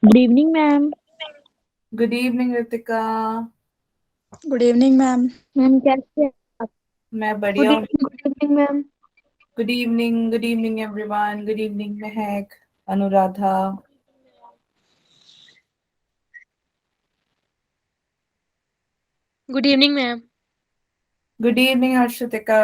Good evening ma'am. Good evening Ritika. Good evening ma'am. Ma'am कैसे हैं आप? मैं गुड बढ़िया हूँ। Evening ma'am. Good evening everyone. Good evening Mahak, Anuradha. Good evening ma'am. Good evening Harshitika.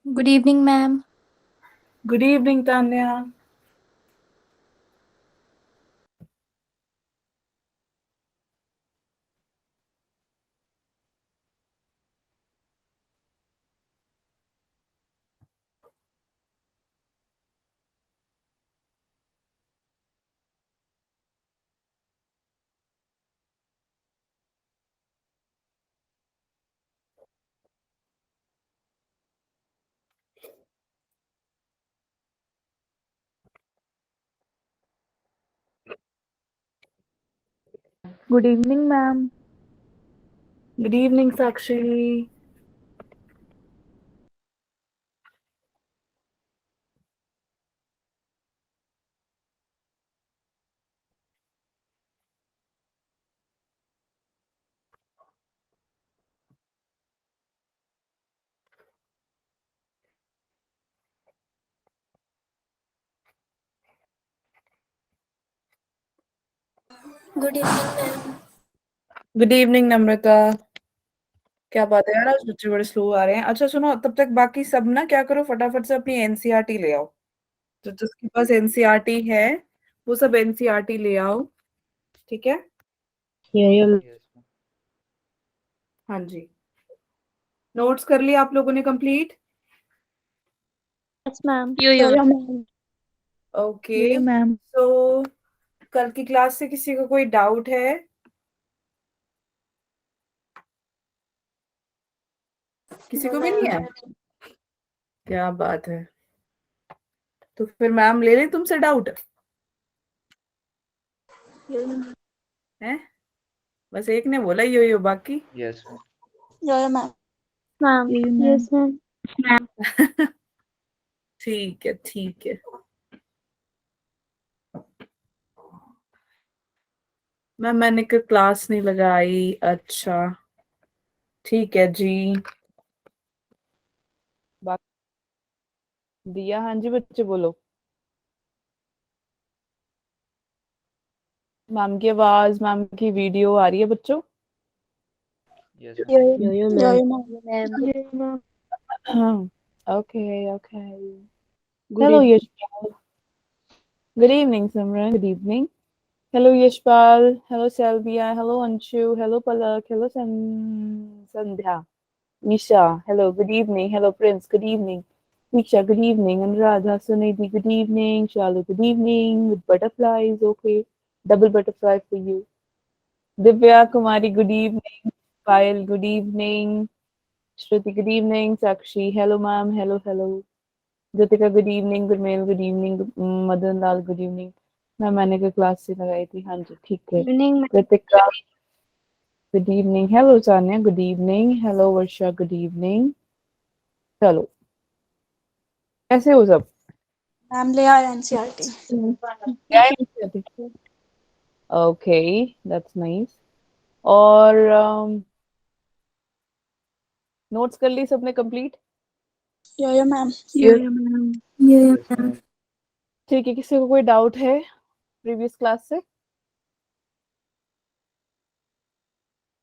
Good evening ma'am. Good evening Tanya. Good evening ma'am. Good evening Sakshi. Good evening ma'am. Good evening Namrata. क्या बात है यार, आज बच्चे बड़े स्लो आ रहे हैं। अच्छा सुनो, तब तक बाकी सब ना क्या करो, फटाफट से अपनी एनसीईआरटी ले आओ। तो जिसके पास एनसीईआरटी है वो सब एनसीईआरटी ले आओ। ठीक है। हाँ जी। नोट्स कर लिया आप लोगों ने complete? Yes ma'am. Yo ma'am. Okay. Yo ma'am. तो कल की क्लास से किसी को कोई डाउट है? किसी को भी नहीं है? क्या बात है। तो फिर मैम ले लें तुमसे डाउट है? बस एक ने बोला यो बाकी yes yo ma'am. Ma'am. Yes ma'am. ठीक है ठीक है। मैम मैंने क्लास नहीं लगाई। अच्छा ठीक है जी। दिया, हाँ जी बच्चे बोलो। मैम की आवाज, मैम की वीडियो आ रही है बच्चों? Yes yo ma'am. Ma'am. Okay okay. Good hello evening. Yashpal. Good evening Simran. Good evening. Hello Yashpal. Hello Sylvia. Hello Anshu. Hello Palak. Hello Sandhya. Nisha, hello, good evening. Hello, Prince, good evening. Nisha, good evening. Anuradha, Sunidhi, good evening. Shalu, good evening. With butterflies, okay. Double butterfly for you. Divya Kumari, good evening. Payal, good evening. Shruti, good evening. Sakshi, hello, ma'am. Hello, hello. Jyotika, good evening. Gurmail, good evening. Madan Lal, good evening. मैंने कोई class से लगाई थी, हाँ जी ठीक है। Evening Kritika, good evening. Hello Sanya, good evening. Hello Varsha, good evening. चलो, कैसे हो सब? मैम ले आए एनसीईआरटी। Okay, that's nice. और नोट्स कर ली सबने complete? Yo ma'am. Ma'am. Yes ma'am. ठीक है, किसी को कोई डाउट है प्रीवियस क्लास से?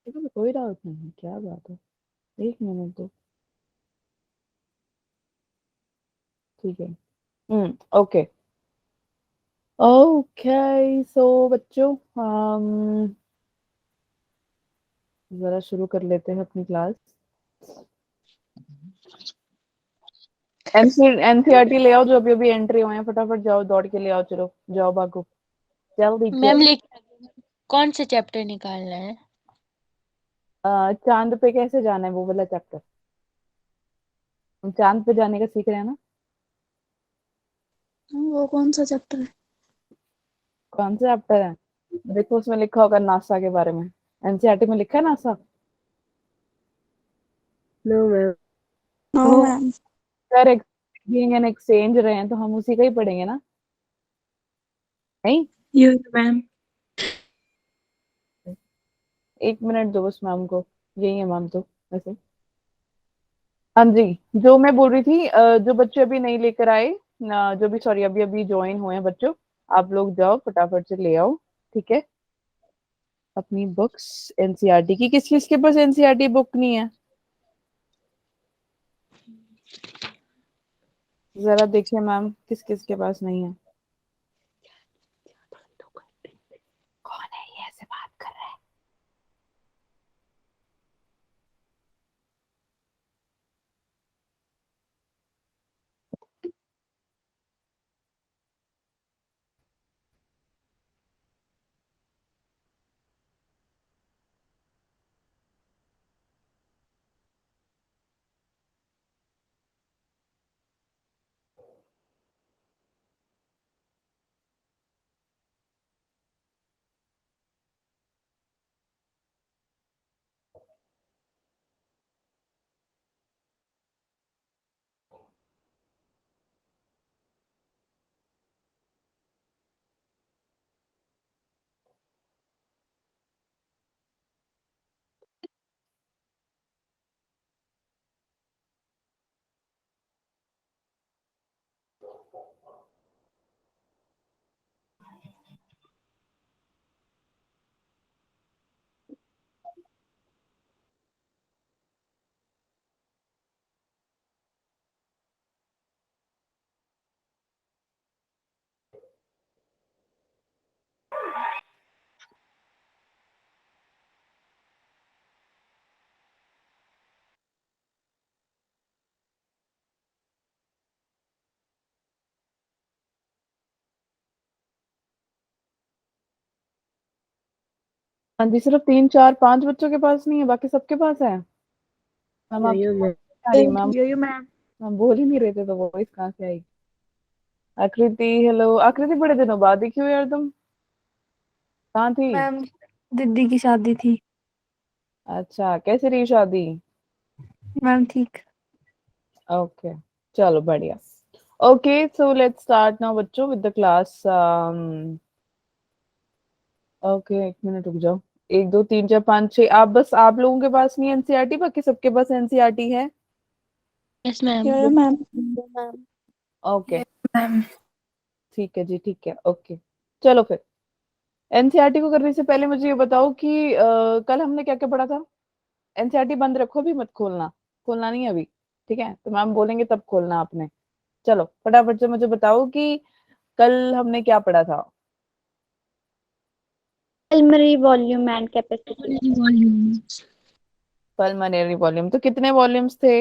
किसी को कोई डाउट नहीं है, क्या बात है। एक मिनट तो, ठीक है। Okay okay. सो बच्चों, हम जरा शुरू कर लेते हैं अपनी क्लास। एनसीईआरटी ले आओ, जो अभी अभी एंट्री हुए हैं, फटाफट जाओ, दौड़ के ले आओ, चलो जाओ, भागो जल्दी मैम जल्दी। लेके आ गई। कौन सा चैप्टर निकालना है? चांद पे कैसे जाना है वो वाला चैप्टर। हम चांद पे जाने का सीख रहे हैं ना। वो कौन सा चैप्टर है? कौन सा चैप्टर है? देखो उसमें लिखा होगा नासा के बारे में। एनसीईआरटी में लिखा है नासा। No ma'am. नो तो मैम। अगर बीइंग एन एक्सचेंज रहे हैं तो हम उसी का ही पढ़ेंगे ना। नहीं। Yes ma'am. एक मिनट दो बस मैम को। यही है मैम तो वैसे। हाँ जी। जो मैं बोल रही थी जो बच्चे अभी नहीं लेकर आए ना, जो भी सॉरी अभी अभी ज्वाइन हुए हैं बच्चों, आप लोग जाओ फटाफट से ले आओ। ठीक है। अपनी बुक्स एनसीईआरटी की। किस किस के पास एनसीईआरटी बुक नहीं है? जरा देखिए मैम किस किस के पास नहीं है। कौन है ये ऐसे बात कर रहा है? हाँ जी सिर्फ 3 4 5 बच्चों के पास नहीं है, बाकी सबके पास है। मैम आप आ रही मैम। Yo ma'am. हम बोल ही नहीं रहे थे तो वॉइस कहाँ से आई? आकृति हेलो। आकृति बड़े दिनों बाद ही क्यों यार तुम कहाँ थी? मैम दीदी की शादी थी। अच्छा कैसे रही शादी? मैम ठीक। ओके चलो बढ़िया। Okay so let's start now बच्चों विद द क्लास। ओके एक मिनट रुक जाओ। 1 2 3 4 5 6 आप बस आप लोगों के पास नहीं एनसीईआरटी, बाकी सबके पास एनसीईआरटी है। Yes ma'am. Yo ma'am. Okay ma'am ठीक है जी ठीक है ओके। चलो फिर एनसीईआरटी को करने से पहले मुझे ये बताओ कि कल हमने क्या क्या पढ़ा था। एनसीईआरटी बंद रखो, अभी मत खोलना। खोलना नहीं है अभी। ठीक है तो मैम बोलेंगे तब खोलना आपने। चलो फटाफट से मुझे बताओ कि कल हमने क्या पढ़ा था। Pulmonary volume and capacity. Pulmonary volume तो कितने वॉल्यूम्स थे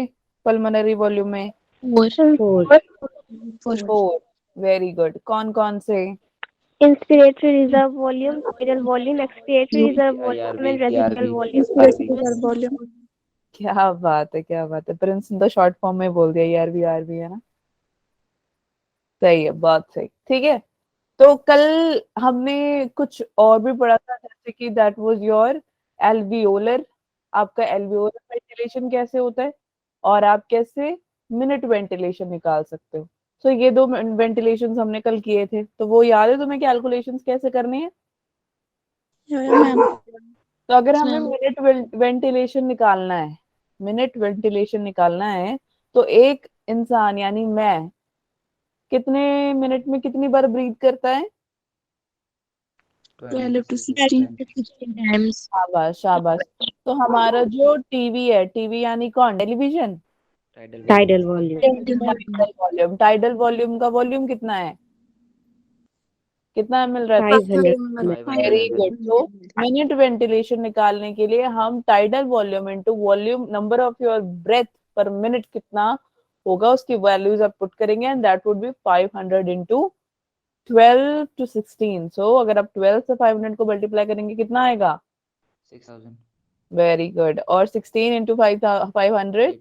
पल्मोनरी वॉल्यूम में? फोर। 4। Very good. कौन कौन से? Inspiratory reserve volume, tidal volume, expiratory reserve volume, and residual ARV volume. Residual volume. क्या बात है क्या बात है। प्रिंस ने तो शॉर्ट फॉर्म में बोल दिया यार भी आर भी है ना। सही है बहुत सही ठीक है। तो कल हमने कुछ और भी पढ़ा था जैसे कि दैट वाज योर एल्वियोलर। आपका एल्वियोलर वेंटिलेशन कैसे होता है और आप कैसे मिनट वेंटिलेशन निकाल सकते हो। सो ये 2 वेंटिलेशन हमने कल किए थे, तो वो याद है तुम्हें कैलकुलेशंस कैसे करनी है? यो मैम। तो अगर यस हमें मैम। मिनट वेंटिलेशन निकालना है, मिनट वेंटिलेशन निकालना है तो एक इंसान यानी मैं कितने मिनट में कितनी बार ब्रीथ करता है? 12 to 16। 16 times. शाबाश शाबाश। तो हमारा जो टीवी है, टीवी यानी कौन? Television. Tidal volume tidal volume. Tidal volume का वॉल्यूम कितना है? कितना मिल रहा है? 500 वेरी ml गुड। तो मिनट वेंटिलेशन निकालने के लिए हम tidal volume into volume number of your breath per minute कितना होगा उसकी वैल्यूज आप पुट करेंगे and that would be 500 into 12 to 16. So अगर आप 12 से 500 को मल्टीप्लाई करेंगे कितना आएगा? 6,000. Very good. और 16 into 500?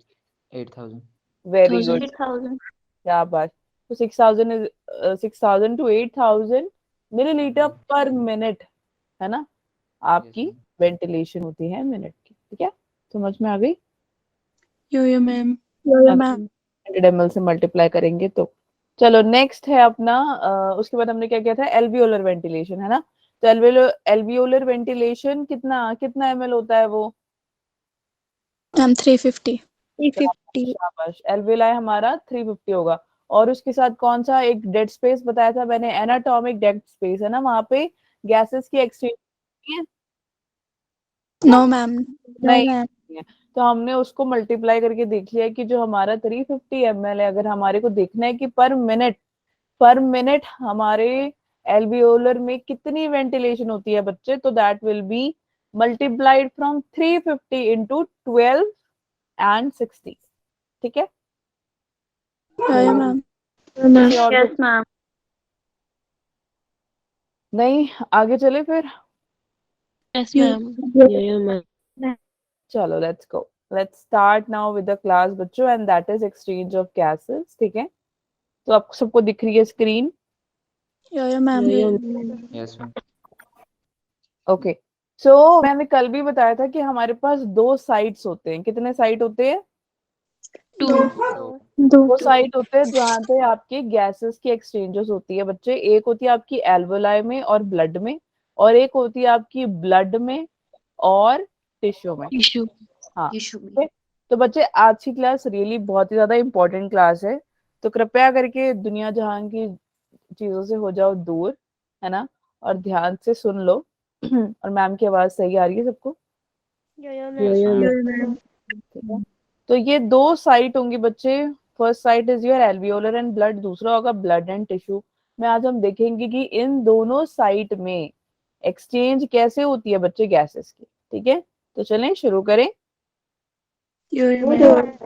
8,000. वेरी 1000. गुड. क्या बात. तो 6,000 is 6,000 to 8,000 मिलीलीटर पर मिनट, है ना, आपकी वेंटिलेशन होती है मिनट की. ठीक है, समझ में आ गई? यो मैम. 100 ml से मल्टीप्लाई करेंगे तो. चलो नेक्स्ट है अपना उसके बाद हमने क्या किया था? एल्वियोलर वेंटिलेशन, है ना. तो एल्वियोलर वेंटिलेशन कितना कितना ml होता है वो? मैम 350. शाबाश. एल्वियोलाई हमारा 350 होगा. और उसके साथ कौन सा एक डेड स्पेस बताया था मैंने? एनाटॉमिक डेड स्पेस, है ना. वहां पे गैसेस की एक्सचेंज नो मैम. नहीं है. तो हमने उसको मल्टीप्लाई करके देख लिया कि जो हमारा 350 ml है, अगर हमारे को देखना है कि पर मिनट हमारे एल्वियोलर में कितनी वेंटिलेशन होती है बच्चे, तो that will be multiplied from 350 into 12 and 60. ठीक है. यो मैम. किसी और Yes, ma'am. नहीं, आगे चले फिर. Yes, ma'am. Yeah, ma'am. चलो let's go. Let's start now with the class बच्चों, and that is exchange of gases. ठीक है, तो आपको सबको दिख रही है screen? Yo ma'am. Yes, ma'am. Okay. So मैंने कल भी बताया था कि हमारे पास 2 साइट्स होते हैं. कितने साइट होते हैं? 2. वो साइट होते हैं जहाँ पे आपके गैसेस की एक्सचेंजेस होती है बच्चे. एक होती है आपकी एल्वोलाई में और ब्लड में, और एक होती है आपकी ब्लड में और टिश्यू में. Tissue. हाँ. Okay? तो बच्चे आज की क्लास रियली बहुत ही ज्यादा इंपॉर्टेंट क्लास है, तो कृपया करके दुनिया जहां की चीजों से हो जाओ दूर, है ना, और ध्यान से सुन लो. और मैम की आवाज सही आ रही है सबको? ठीक है. तो ये 2 साइट होंगी बच्चे. First sight is your alveolar and blood, दूसरा होगा ब्लड एंड टिश्यू. में आज हम देखेंगे कि इन दोनों साइट में एक्सचेंज कैसे होती है बच्चे गैसेस की. ठीक है, तो चलें शुरू करें. यो मैम.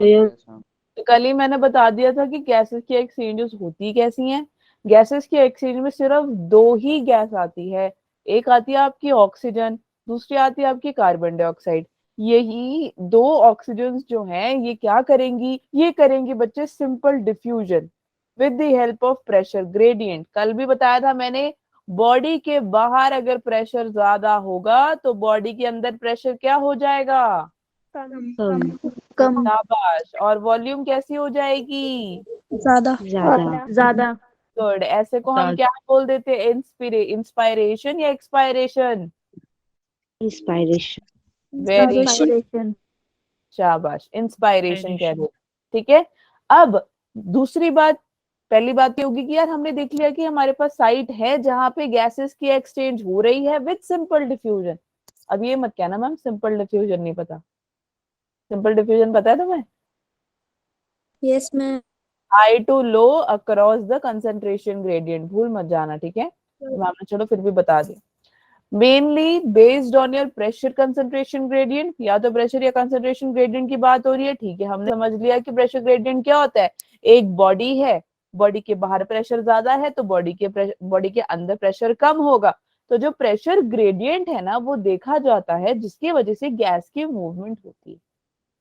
Yes, ma'am. तो कल ही मैंने बता दिया था कि गैसेस की एक्सचेंजेस होती कैसी हैं. गैसेस की एक्सचेंज में सिर्फ 2 ही गैस आती है. एक आती है आपकी ऑक्सीजन, दूसरी आती है आपकी कार्बन डाइऑक्साइड. यही 2 ऑक्सीजन जो हैं ये क्या करेंगी? ये करेंगी बच्चे simple diffusion with the help of pressure gradient. कल भी बताया था मैंने, बॉडी के बाहर अगर प्रेशर ज्यादा होगा तो बॉडी के अंदर प्रेशर क्या हो जाएगा? कम. शाबाश. और वॉल्यूम कैसी हो जाएगी? ज्यादा. गुड. ऐसे को हम क्या बोल देते हैं? इंस्पायरेशन या एक्सपायरेशन? Inspiration. Very good. शाबाश. इंस्पायरेशन कह दो. ठीक है. अब दूसरी बात, पहली बात ये होगी कि यार हमने देख लिया कि हमारे पास साइट है जहां पे गैसेस की एक्सचेंज हो रही है विद सिंपल डिफ्यूजन. अब ये मत कहना मैम सिंपल डिफ्यूजन नहीं पता. सिंपल डिफ्यूजन पता है तुम्हें? Yes ma'am. High to low across the concentration gradient. भूल मत जाना. ठीक है, तो हमने चलो फिर भी बता दें. Mainly based on your pressure concentration gradient. या तो प्रेशर या कंसंट्रेशन ग्रेडियंट की बात हो रही है. ठीक है, हमने समझ लिया कि प्रेशर ग्रेडियंट क्या होता है. एक बॉडी है, बॉडी के बाहर प्रेशर ज्यादा है तो बॉडी के अंदर प्रेशर कम होगा. तो जो प्रेशर ग्रेडियंट है ना वो देखा जाता है जिसकी वजह से गैस की मूवमेंट होती है.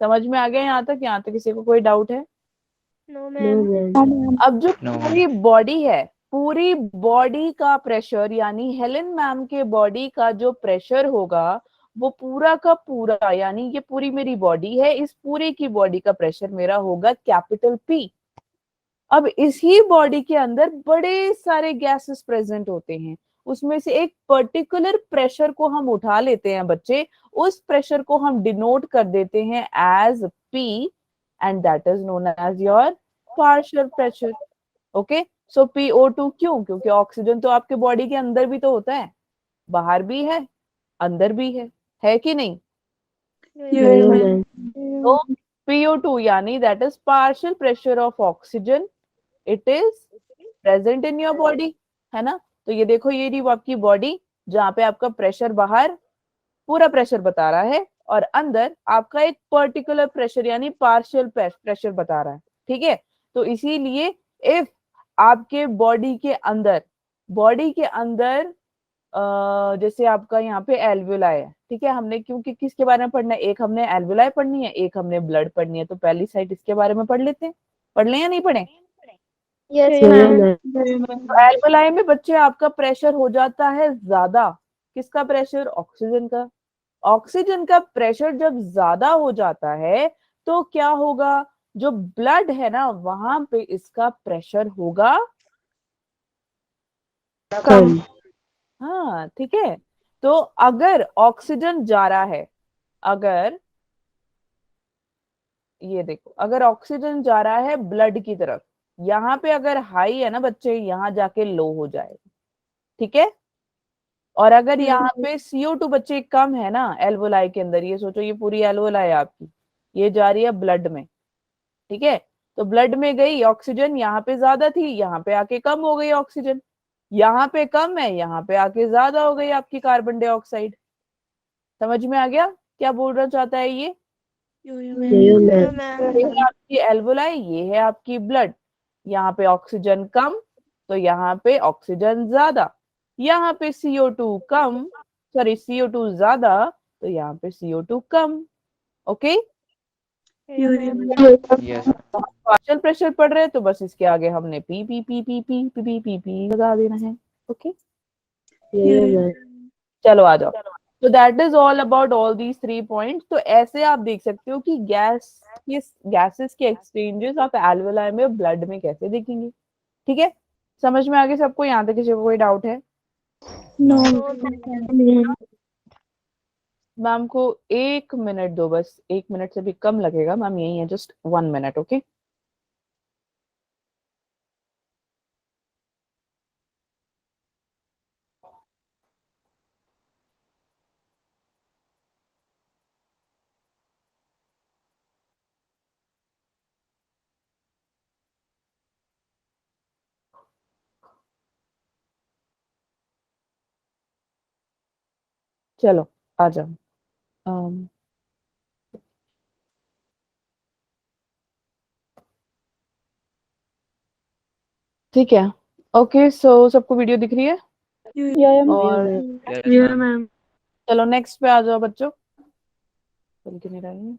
समझ में आ गया यहाँ तक? यहाँ तक किसी को कोई डाउट है? No, ma'am. अब जो No. पूरी बॉडी है, पूरी बॉडी का प्रेशर, यानी हेलेन मैम के बॉडी का जो प्रेशर होगा वो पूरा का पूरा, यानी ये पूरी मेरी बॉडी है, इस पूरी की बॉडी का प्रेशर मेरा होगा कैपिटल पी. अब इसी बॉडी के अंदर बड़े सारे गैसेस प्रेजेंट होते हैं. उसमें से एक पर्टिकुलर प्रेशर को हम उठा लेते हैं बच्चे. उस प्रेशर को हम डिनोट कर देते हैं as P, and that is known as your partial pressure. Okay, so PO2 क्यों? क्योंकि ऑक्सीजन तो आपके बॉडी के अंदर भी तो होता है, बाहर भी है, अंदर भी है कि नहीं? तो PO2 यानी that is partial pressure of oxygen, it is present in your body, है ना. तो ये देखो, ये रही आपकी बॉडी जहाँ पे आपका प्रेशर बाहर पूरा प्रेशर बता रहा है और अंदर आपका एक पर्टिकुलर प्रेशर यानी पार्शियल प्रेशर बता रहा है. ठीक है, तो इसीलिए इफ आपके बॉडी के अंदर बॉडी के अंदर जैसे आपका यहाँ पे एल्वुलाई है, ठीक है, हमने क्योंकि किसके बारे में पढ़ना है, एक हमने एल्वुलाई पढ़नी है, एक हमने ब्लड पढ़नी है, तो पहली साइड इसके बारे में पढ़ लेते हैं। पढ़ लें या नहीं पढ़े? Yes, Yeah, ma'am. ma'am. तो एल्वुलाई में बच्चे आपका प्रेशर हो जाता है ज्यादा। किसका प्रेशर? ऑक्सीजन का। ऑक्सीजन का प्रेशर जब ज्यादा हो जाता है तो क्या होगा, जो ब्लड है ना वहां पे इसका प्रेशर होगा कम। हाँ, ठीक है। तो अगर ऑक्सीजन जा रहा है, अगर ये देखो, अगर ऑक्सीजन जा रहा है ब्लड की तरफ, यहाँ पे अगर हाई है ना बच्चे, यहाँ जाके लो हो जाएगा, ठीक है। और अगर यहाँ पे CO2 बच्चे कम है ना एल्वोलाई के अंदर, ये सोचो ये पूरी एल्वोलाई है आपकी, ये जा रही है ब्लड में, ठीक है। तो ब्लड में गई ऑक्सीजन, यहाँ पे ज्यादा थी, यहाँ पे आके कम हो गई ऑक्सीजन, यहाँ पे कम है, यहाँ पे आके ज्यादा हो गई आपकी कार्बन डाइऑक्साइड। समझ में आ गया क्या बोलना चाहता है ये? Yeah, ma'am. ये है आपकी एल्वोलाई, ये है आपकी ब्लड। यहाँ पे ऑक्सीजन कम तो यहाँ पे ऑक्सीजन ज्यादा, यहाँ पे CO2 कम, सॉरी CO2 ज्यादा तो यहाँ पे CO2 कम। Okay, Yes. पार्शियल प्रेशर पड़ रहे हैं तो बस इसके आगे हमने P P P P P P P P P लगा देना है। Okay, Yeah, ma'am. चलो आ जाओ। तो that is all about all these 3 points. तो ऐसे आप देख सकते हो कि गैसेस के एक्सचेंजेस आप एल्वोलाई में ब्लड में कैसे देखेंगे। ठीक है, समझ में आ गया सबको? यहाँ तक किसी को कोई डाउट है? No. मैम को 1 मिनट दो, बस 1 मिनट से भी कम लगेगा मैम, यही है, जस्ट 1 मिनट। ओके, चलो आ जाओ। ठीक है, ओके, सो सबको वीडियो दिख रही है? और Yeah, ma'am. चलो नेक्स्ट पे आ जाओ बच्चों। चल के नहीं रही,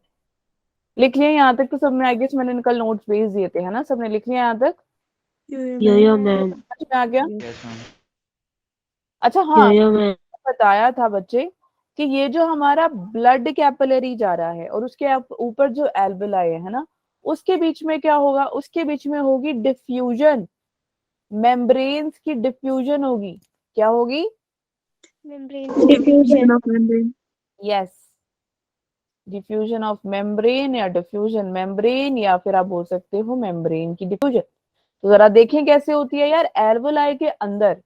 लिख लिया यहाँ तक तो सबने? आई गेस मैंने कल नोट्स भेज दिए थे, है ना? सबने लिख लिया यहाँ तक? Yeah, ma'am. समझ में आ गया? Yes, ma'am. अच्छा हाँ, Yeah, ma'am. बताया था बच्चे कि ये जो हमारा ब्लड कैपिलरी जा रहा है और उसके ऊपर जो एल्वेलाई है ना, उसके बीच में क्या होगा? उसके बीच में होगी डिफ्यूजन, मेम्ब्रेन्स की डिफ्यूजन होगी। क्या होगी? Diffusion of membrane. Yes, diffusion of membrane या डिफ्यूजन मेम्ब्रेन, या फिर आप बोल सकते हो मेम्ब्रेन की डिफ्यूजन। तो जरा देखें कैसे होती है यार। एल्वोलाई के अंदर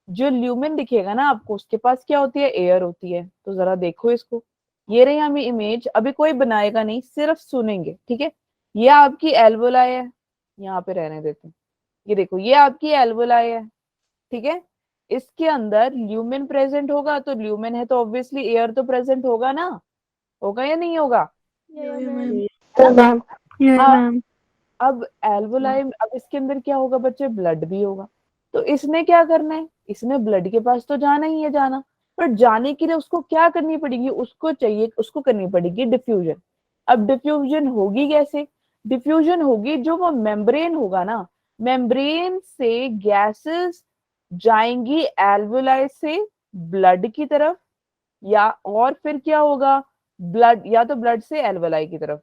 जो ल्यूमेन दिखेगा ना आपको, उसके पास क्या होती है? एयर होती है। तो जरा देखो इसको, ये रही हमें इमेज, अभी कोई बनाएगा नहीं, सिर्फ सुनेंगे, ठीक है। ये आपकी एल्वोलाई है, यहाँ पे रहने देते हैं। ये देखो, ये आपकी एल्वोलाई है, ठीक है। इसके अंदर ल्यूमेन प्रेजेंट होगा, तो ल्यूमेन है तो ऑब्वियसली एयर तो प्रेजेंट होगा ना, होगा या नहीं होगा? ma'am. अब एल्वोलाई, अब इसके अंदर क्या होगा बच्चे? ब्लड भी होगा। तो इसने क्या करना है? इसने ब्लड के पास तो जाना ही है, जाना, पर जाने के लिए उसको क्या करनी पड़ेगी? उसको करनी पड़ेगी डिफ्यूजन। अब डिफ्यूजन होगी कैसे? डिफ्यूजन होगी, जो वो मेम्ब्रेन होगा ना, मेम्ब्रेन से गैसेस जाएंगी एल्वोलाई से ब्लड की तरफ, या और फिर क्या होगा? ब्लड, या तो ब्लड से एल्वोलाई की तरफ।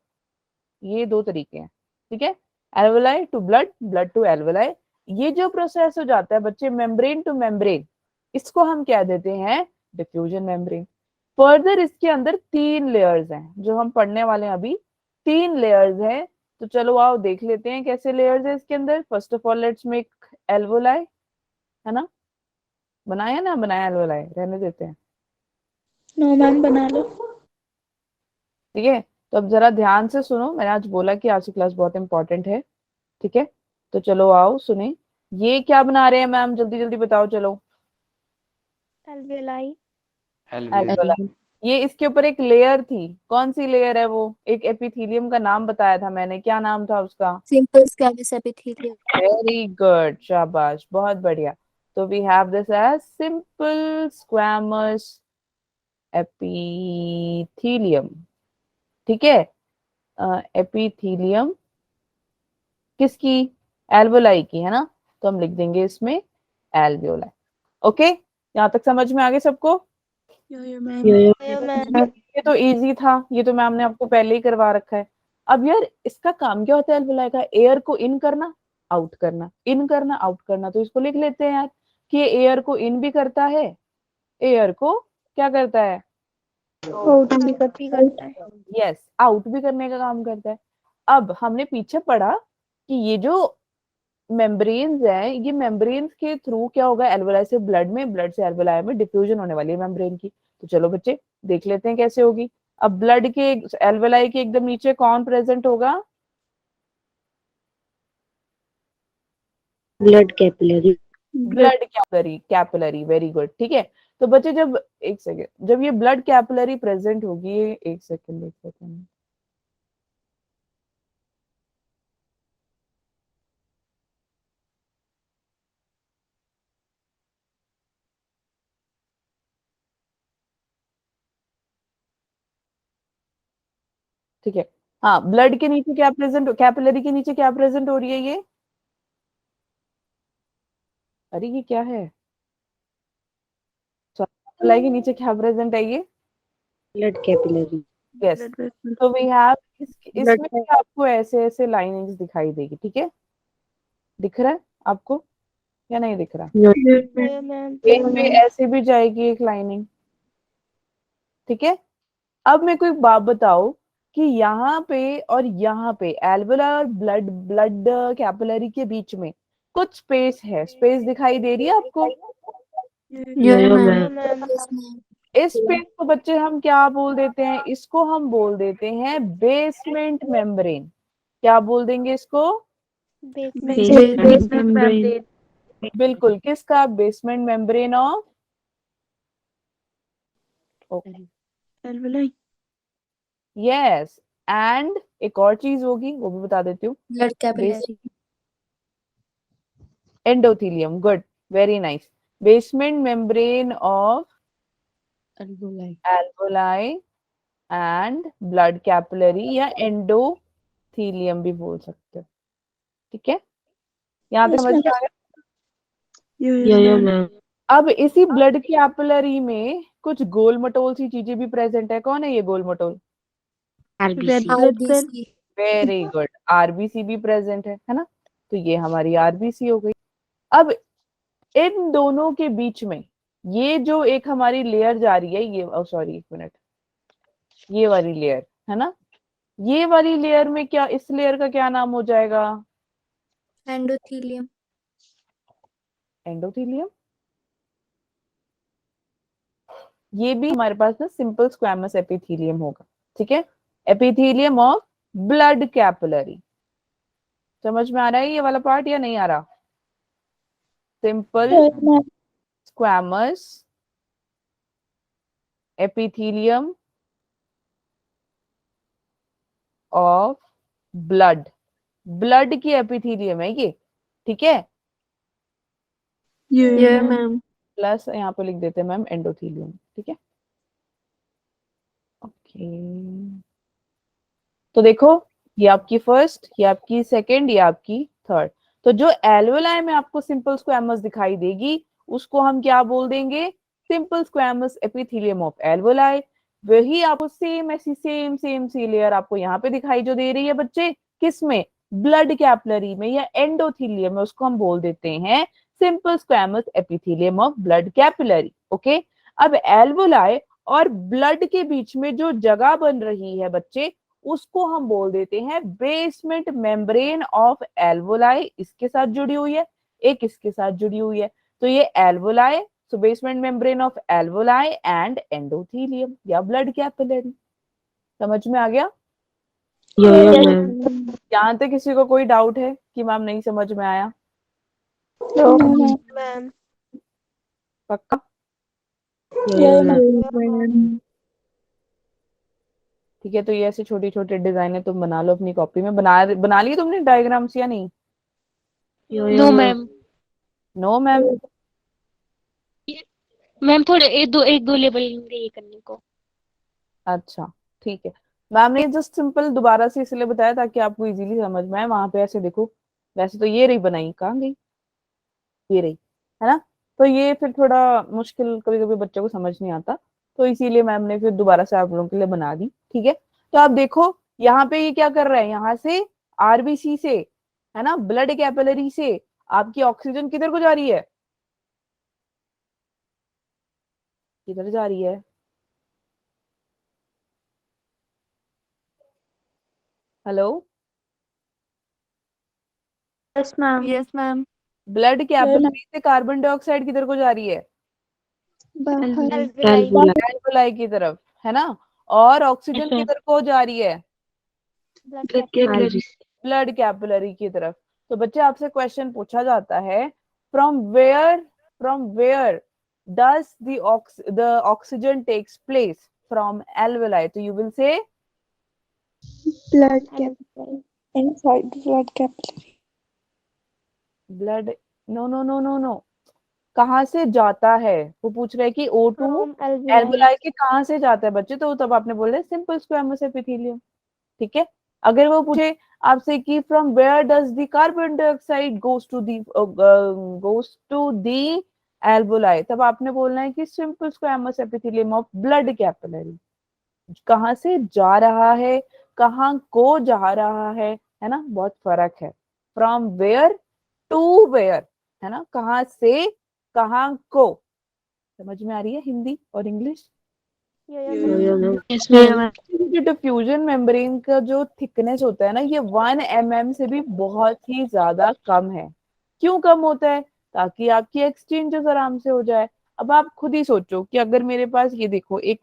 ये 2 तरीके हैं, ठीक है। Alveoli to blood, blood to alveoli, ये जो प्रोसेस हो जाता है बच्चे मेम्ब्रेन टू मेम्ब्रेन, इसको हम क्या देते हैं? Diffusion membrane. फर्दर इसके अंदर 3 लेयर्स हैं जो हम पढ़ने वाले हैं अभी। 3 लेयर्स हैं, तो चलो आओ देख लेते हैं कैसे लेयर्स है इसके अंदर। First of all let's make alveoli, है ना? बनाया ना? बनाया एल्वोलाई, रहने देते हैं, No, ma'am, बना लो. ठीक है। तो अब जरा ध्यान से सुनो, मैंने आज बोला कि आज की क्लास बहुत इंपॉर्टेंट है, ठीक है। तो चलो आओ सुने, ये क्या बना रहे हैं मैम? जल्दी जल्दी बताओ चलो। Alveoli. एल्वोलाई, ये इसके ऊपर एक लेयर थी, कौन सी लेयर है वो? एक एपिथेलियम का नाम बताया था मैंने, क्या नाम था उसका? Simple squamous epithelium. Very good, शाबाश, बहुत बढ़िया। तो we have this as simple squamous epithelium. ठीक है, एपिथेलियम किसकी? एल्वोलाई की, है ना? तो हम लिख देंगे इसमें एल्वियोलाई। ओके, यहाँ तक समझ में आ गए सबको? ये तो इजी था, ये तो मैम ने आपको पहले ही करवा रखा है। अब यार इसका काम क्या होता है एल्वोलाई का? एयर को इन करना, आउट करना, इन करना, आउट करना। तो इसको लिख लेते हैं यार कि ये एयर को इन भी करता है, एयर को क्या करता है? आउट भी करता है। यस, आउट भी करने का काम करता है। अब हमने पीछे पढ़ा कि ये जो मेम्ब्रेन्स है, ये मेम्ब्रेन्स के थ्रू क्या होगा? एल्वोलाई से ब्लड में, ब्लड से एल्वोलाई में डिफ्यूजन होने वाली है मेम्ब्रेन की। तो चलो बच्चे देख लेते हैं कैसे होगी। अब ब्लड के, एल्वोलाई के एकदम नीचे कौन प्रेजेंट होगा? Blood capillary. Blood capillary, capillary, very good. ठीक है, तो बच्चे जब, एक सेकेंड, जब ये ब्लड कैपिलरी प्रेजेंट होगी, एक सेकेंड, एक सेकेंड, ठीक है। हाँ, ब्लड के नीचे क्या प्रेजेंट, कैपिलरी के नीचे क्या प्रेजेंट हो रही है ये? अरे ये क्या है? कैपिलरी के नीचे क्या प्रेजेंट है ये? Blood capillary. यस, तो वी हैव इसमें भी आपको ऐसे ऐसे लाइनिंग्स दिखाई देगी। ठीक है, दिख रहा है आपको या नहीं दिख रहा? एक पे ऐसे भी जाएगी एक लाइनिंग। ठीक है, अब मेरे को एक बात बताओ कि यहाँ पे और यहाँ पे एल्वोलाई और ब्लड ब्लड कैपिलरी के बीच में कुछ स्पेस है, स्पेस दिखाई दे रही है आपको? इस स्पेस को बच्चे हम क्या बोल देते हैं? इसको हम बोल देते हैं बेसमेंट मेम्ब्रेन। क्या बोल देंगे इसको? बिल्कुल, किसका? Basement membrane of yes. And एक और चीज होगी, वो भी बता देती हूँ, blood capillary. Endothelium. Good, very nice. Basement membrane of alveoli and blood capillary, या एंडोथेलियम भी बोल सकते हो। ठीक है, यहाँ तक समझ में आ गया? मैम। अब इसी ब्लड कैपिलरी में कुछ गोल मटोल सी चीजें भी प्रेजेंट है। कौन है ये गोल मटोल? आरबीसी। वेरी गुड, आरबीसी भी प्रेजेंट है ना? तो ये हमारी आरबीसी हो गई। अब इन दोनों के बीच में ये जो एक हमारी लेयर जा रही है, ये सॉरी एक मिनट, ये वाली लेयर है ना, ये वाली लेयर में क्या, इस लेयर का क्या नाम हो जाएगा? एंडोथेलियम। एंडोथेलियम। ये भी हमारे पास ना सिंपल स्क्वैमस एपिथेलियम होगा। ठीक है, एपिथेलियम ऑफ ब्लड कैपिलरी। समझ में आ रहा है ये वाला पार्ट या नहीं आ रहा? Simple squamous epithelium of blood, blood की एपिथेलियम है ये। ठीक है, मैम। प्लस यहाँ पे लिख देते हैं मैम एंडोथेलियम। ठीक है, ओके। तो देखो, ये आपकी फर्स्ट, ये आपकी सेकंड, ये आपकी थर्ड। तो जो एल्वोलाई में आपको सिंपल स्क्वैमस दिखाई देगी, उसको हम क्या बोल देंगे? Simple squamous epithelium of alveoli. वही आपको सेम ऐसी सेम सेम सी लेयर आपको यहाँ पे दिखाई जो दे रही है बच्चे, किस में? ब्लड कैपिलरी में या एंडोथेलियम में, उसको हम बोल देते हैं simple squamous epithelium of blood capillary. Okay, अब एल्वोलाई और ब्लड के बीच में जो जगह बन रही है बच्चे, उसको हम बोल देते हैं बेसमेंट मेम्ब्रेन ऑफ एल्वोलाई। इसके साथ जुड़ी हुई है, एक इसके साथ जुड़ी हुई है। तो ये alveoli, so basement membrane of alveoli and endothelium या ब्लड कैपिलरी। समझ में आ गया? मैम। यहाँ तक किसी को कोई डाउट है कि मैम नहीं समझ में आया? पक्का? ठीक है, तो ये ऐसे छोटी छोटी डिजाइने तुम बना लो अपनी कॉपी में। बना ली तुमने डायग्राम्स या नहीं? No ma'am. No ma'am. Ma'am थोड़े एक दो लेवल ये करने को। अच्छा ठीक है, मैम ने जस्ट सिंपल दोबारा से इसलिए बताया ताकि आपको इजीली समझ में आए। वहां पे ऐसे देखो, वैसे तो ये रही बनाई, कहाँ गई, ये रही, है ना। तो ये फिर थोड़ा मुश्किल कभी कभी बच्चों को समझ नहीं आता, तो इसीलिए मैम ने फिर दोबारा से आप लोगों के लिए बना दी। ठीक है, तो आप देखो यहाँ पे ये क्या कर रहा है, यहाँ से आरबीसी से, है ना, ब्लड कैपिलरी से आपकी ऑक्सीजन किधर को जा रही है, किधर जा रही है, hello, yes ma'am. Yes ma'am. Blood capillary से कार्बन डाइऑक्साइड किधर को जा रही है, बाहर। Alveoli. एल्वेओलाई की तरफ, है ना। और ऑक्सीजन अच्छा। किधर को जा रही है, Alveoli. ब्लड कैपिलरी की तरफ। तो बच्चे आपसे क्वेश्चन पूछा जाता है, from where does the oxygen takes place, from alveoli, तो you will say blood capillary, inside blood capillary. Blood, no no no no no, कहाँ से जाता है, वो पूछ रहे हैं कि O2 From alveoli. एल्वेलाई के कहाँ से जाता है बच्चे, तो तब आपने बोल रहे सिंपल स्क्वेमस एपिथेलियम। ठीक है, अगर वो पूछे आपसे कि from where does the carbon dioxide goes to the alveoli, तब आपने बोलना है कि simple squamous epithelium of blood capillary. कहाँ से जा रहा है, कहाँ को जा रहा है ना, बहुत फर्क है। फ्रॉम वेयर टू वेयर, है ना, कहाँ से कहाँ को। समझ में आ रही है हिंदी और English. Yo-yo, ma'am. Yes ma'am. जो डिफ्यूजन मेम्ब्रेन का जो थिकनेस होता है ना, ये 1 mm से भी बहुत ही ज्यादा कम है। क्यों कम होता है, ताकि आपकी एक्सचेंजेस आराम से हो जाए। अब आप खुद ही सोचो कि अगर मेरे पास ये देखो एक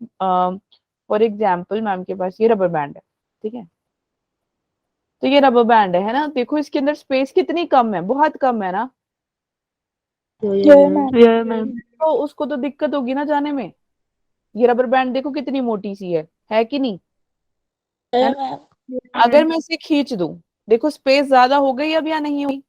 फॉर एग्जाम्पल मैम के पास ये रबर बैंड है, ठीक है, तो ये रबर बैंड है ना, देखो इसके अंदर स्पेस कितनी कम है, बहुत कम है ना। Yo-yo, ma'am. Yes ma'am. तो उसको तो दिक्कत होगी ना जाने में। ये रबर बैंड देखो कितनी मोटी सी है कि नहीं, है ना? अगर मैं इसे खींच दूं, देखो स्पेस ज्यादा हो गई अब या नहीं हुई,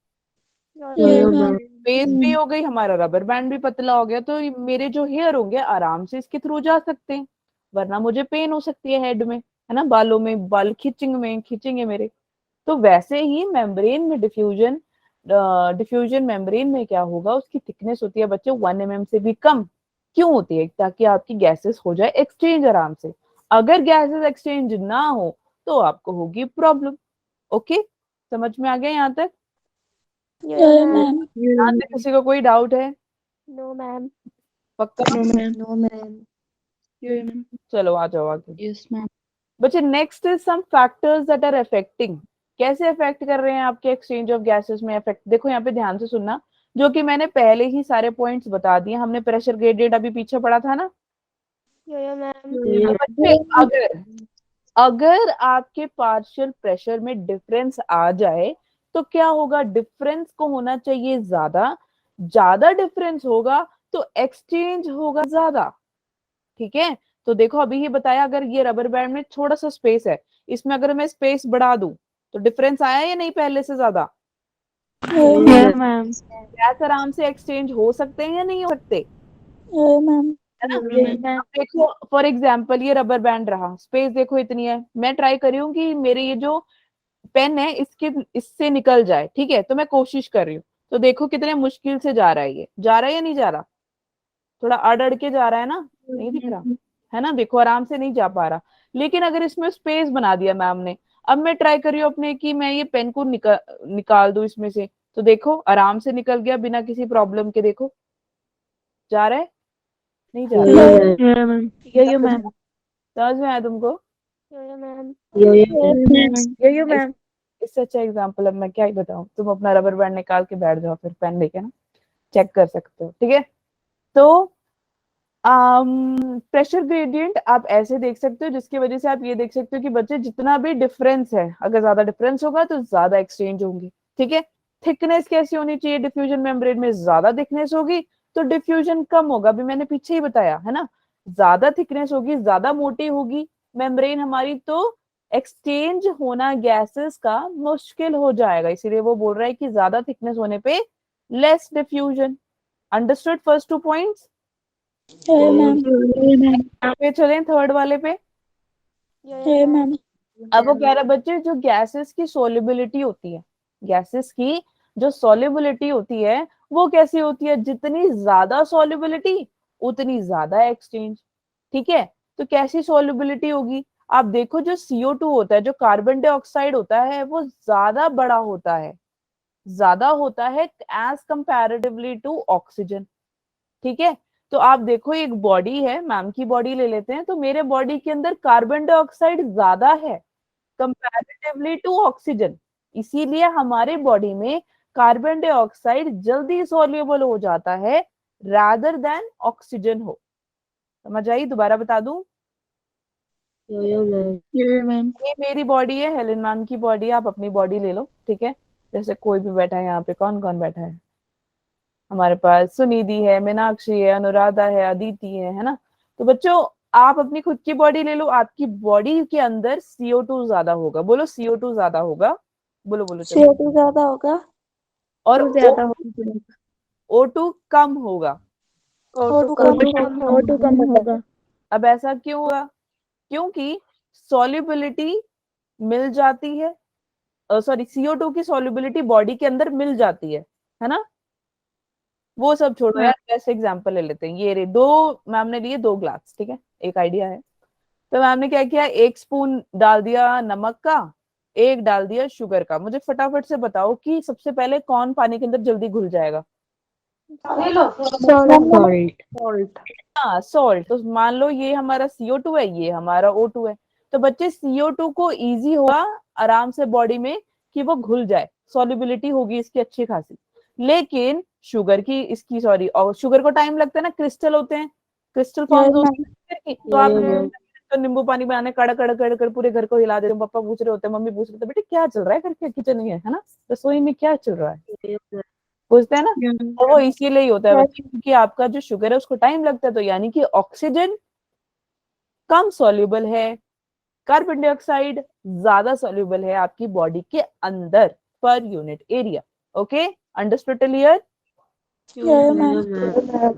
Yo-yo, ma'am. स्पेस भी हो गई, हमारा रबर बैंड भी पतला हो गया, तो ये मेरे जो हेयर होंगे आराम से इसके थ्रू जा सकते हैं, वरना मुझे पेन हो सकती है हेड में, है ना, बालों में, बाल खींचेंगे मेरे। तो वैसे ही मेम्ब्रेन में डिफ्यूजन मेम्ब्रेन में क्या होगा, उसकी थिकनेस होती है बच्चे 1 mm से भी कम। क्यों होती है, ताकि आपकी गैसेस हो जाए एक्सचेंज आराम से। अगर गैसेस एक्सचेंज ना हो तो आपको होगी प्रॉब्लम। ओके, समझ में आ गया यहाँ तक, Yo-yo, ma'am. यहाँ तक किसी को कोई डाउट है, No, ma'am. पक्का। No ma'am. चलो आ जाओ आगे। Yes ma'am. बच्चे next is some factors that are affecting, कैसे अफेक्ट कर रहे हैं आपके एक्सचेंज ऑफ गैसेस में इफेक्ट। देखो यहाँ पे ध्यान से सुनना, जो कि मैंने पहले ही सारे पॉइंट्स बता दिए, हमने प्रेशर ग्रेडियंट अभी पीछे पढ़ा था ना। Yo-yo, ma'am. अब बच्चे अगर आपके पार्शियल प्रेशर में डिफरेंस आ जाए तो क्या होगा, डिफरेंस को होना चाहिए ज्यादा, ज्यादा डिफरेंस होगा तो एक्सचेंज होगा ज्यादा। ठीक है, तो देखो अभी ही बताया, अगर ये रबर बैंड में थोड़ा सा स्पेस है, इसमें अगर मैं स्पेस बढ़ा दूं तो डिफरेंस आया या नहीं पहले से ज्यादा, यस मैम। गैस आराम से एक्सचेंज हो सकते हैं या नहीं हो सकते, मैम। है ना। अब देखो फॉर एग्जाम्पल ये रबर बैंड रहा, स्पेस देखो इतनी है, मैं ट्राई करी हूँ कि मेरे ये जो पेन है इससे निकल जाए, ठीक है, तो मैं कोशिश कर रही हूँ, तो देखो कितने मुश्किल से जा रहा है, ये जा रहा है या नहीं जा रहा, थोड़ा अड़ अड़ के जा रहा है ना, नहीं दिख रहा, है ना, देखो आराम से नहीं जा पा रहा। लेकिन अगर इसमें स्पेस बना दिया मैम ने, अब मैं ट्राई कर रही हूँ अपने कि मैं ये पेन को निकाल दूं इसमें से, तो देखो आराम से निकल गया बिना किसी प्रॉब्लम के, देखो जा रहा है, नहीं जा रहा, Yo-yo, ma'am. यो मैम। समझ में आया तुमको। Yo-yo, ma'am. Yo-yo. यो मैम। इससे अच्छा एग्जाम्पल अब मैं क्या ही बताऊं, तुम अपना रबर बैंड निकाल के बैठ जाओ, फिर पेन लेके ना चेक कर सकते हो। ठीक है, तो प्रेशर ग्रेडियंट आप ऐसे देख सकते हो, जिसकी वजह से आप ये देख सकते हो कि बच्चे जितना भी डिफरेंस है, अगर ज्यादा डिफरेंस होगा तो ज्यादा एक्सचेंज होंगे। ठीक है, थिकनेस कैसी होनी चाहिए, डिफ्यूजन मेम्ब्रेन में ज्यादा थिकनेस होगी तो डिफ्यूजन कम होगा, अभी मैंने पीछे ही बताया है ना, ज्यादा थिकनेस होगी, ज्यादा मोटी होगी मेम्ब्रेन हमारी, तो एक्सचेंज होना गैसेस का मुश्किल हो जाएगा, इसीलिए वो बोल रहा है कि ज्यादा थिकनेस होने पे less diffusion. Understood first 2 points. Yeah, ma'am. पे चलें थर्ड वाले पे। Yeah, ma'am. अब वो कह रहा है बच्चे जो गैसेस की सोल्युबिलिटी होती है, गैसेस की जो सोल्युबिलिटी होती है वो कैसी होती है, जितनी ज्यादा सोल्युबिलिटी उतनी ज्यादा एक्सचेंज। ठीक है, तो कैसी सोल्युबिलिटी होगी, आप देखो जो CO2 होता है, जो कार्बन डाइऑक्साइड होता है, वो ज्यादा बड़ा होता है, ज्यादा होता है एज कंपैरेटिवली टू ऑक्सीजन। ठीक है, तो आप देखो एक बॉडी है, मैम की बॉडी ले लेते हैं, तो मेरे बॉडी के अंदर कार्बन डाइऑक्साइड ज्यादा है कंपैरेटिवली टू ऑक्सीजन, इसीलिए हमारे बॉडी में कार्बन डाइऑक्साइड जल्दी सोल्यूबल हो जाता है रादर देन ऑक्सीजन हो। समझ आई, दोबारा बता दूं, Yeah, ma'am. Yeah, ma'am. ये मेरी बॉडी है, हेलेन मैम की बॉडी है, आप अपनी बॉडी ले लो। ठीक है, जैसे कोई भी बैठा है यहाँ पे, कौन कौन बैठा है हमारे पास, सुनिधि है, मीनाक्षी है, अनुराधा है, अदिति है ना। तो बच्चों आप अपनी खुद की बॉडी ले लो, आपकी बॉडी के अंदर CO2 ज्यादा होगा, बोलो CO2 ज्यादा होगा, बोलो बोलो चलो, CO2 ज्यादा होगा। और ज्यादा होगा। O2 कम होगा। O2 कम होगा। अब ऐसा क्यों होगा, क्योंकि सॉल्युबिलिटी मिल जाती है, सॉरी CO2 की सॉल्युबिलिटी बॉडी के अंदर मिल जाती है ना। वो सब छोड़ो यार, ऐसे एग्जांपल ले लेते हैं, ये रे दो, मैम ने लिए 2 ग्लास, ठीक है, एक आइडिया है। तो मैम ने क्या किया, 1 स्पून डाल दिया नमक का, 1 डाल दिया शुगर का। मुझे फटाफट से बताओ कि सबसे पहले कौन पानी के अंदर जल्दी घुल जाएगा। Salt. हाँ सॉल्ट। तो मान लो ये हमारा CO2 है, ये हमारा O2 है, तो बच्चे CO2 को इजी होगा आराम से बॉडी में कि वो घुल जाए, सॉल्युबिलिटी होगी इसकी अच्छी खासी। लेकिन शुगर की, इसकी सॉरी, और शुगर को टाइम लगता है ना, क्रिस्टल होते हैं, क्रिस्टल फॉर्म होती है, तो आप तो नींबू पानी बनाने कड़ कड़ कड़ कर पूरे घर को हिला दे रहे हो, पापा पूछ रहे होते हैं, मम्मी पूछ रहे होते हैं, बेटे क्या चल रहा है करके किचन में, है ना, रसोई में क्या चल रहा है, पूछते हैं ना। तो वो इसीलिए ही होता है बच्चे, क्योंकि आपका जो शुगर है उसको टाइम लगता है, तो यानी कि ऑक्सीजन कम सॉल्युबल है, कार्बन डाइऑक्साइड ज्यादा सॉल्युबल है आपकी बॉडी के अंदर per unit area. Okay, understood clear. Yeah, ma'am.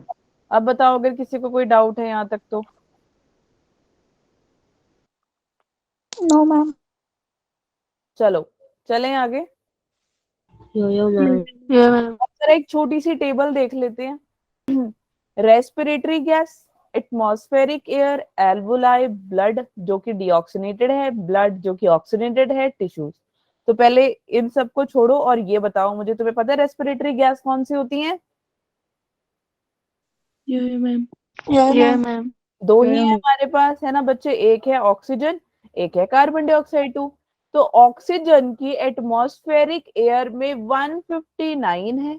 अब बताओ अगर किसी को कोई डाउट है यहाँ तक तो। No, ma'am. चलो चलें आगे। Yeah, ma'am. Yeah, ma'am. जरा एक छोटी सी टेबल देख लेते हैं। Respiratory gas, atmospheric air, alveoli, blood जो कि डीऑक्सीनेटेड है, ब्लड जो कि ऑक्सीनेटेड है, टिश्यूज। तो पहले इन सब को छोड़ो और ये बताओ मुझे, तुम्हें पता है रेस्पिरेटरी गैस कौन सी होती है? Yeah, ma'am. Yeah, Yeah, ma'am. ma'am. 2 ही है हमारे पास, है ना बच्चे, एक है ऑक्सीजन, एक है कार्बन डाइऑक्साइड 2। तो ऑक्सीजन की एटमॉस्फेरिक एयर में 159 है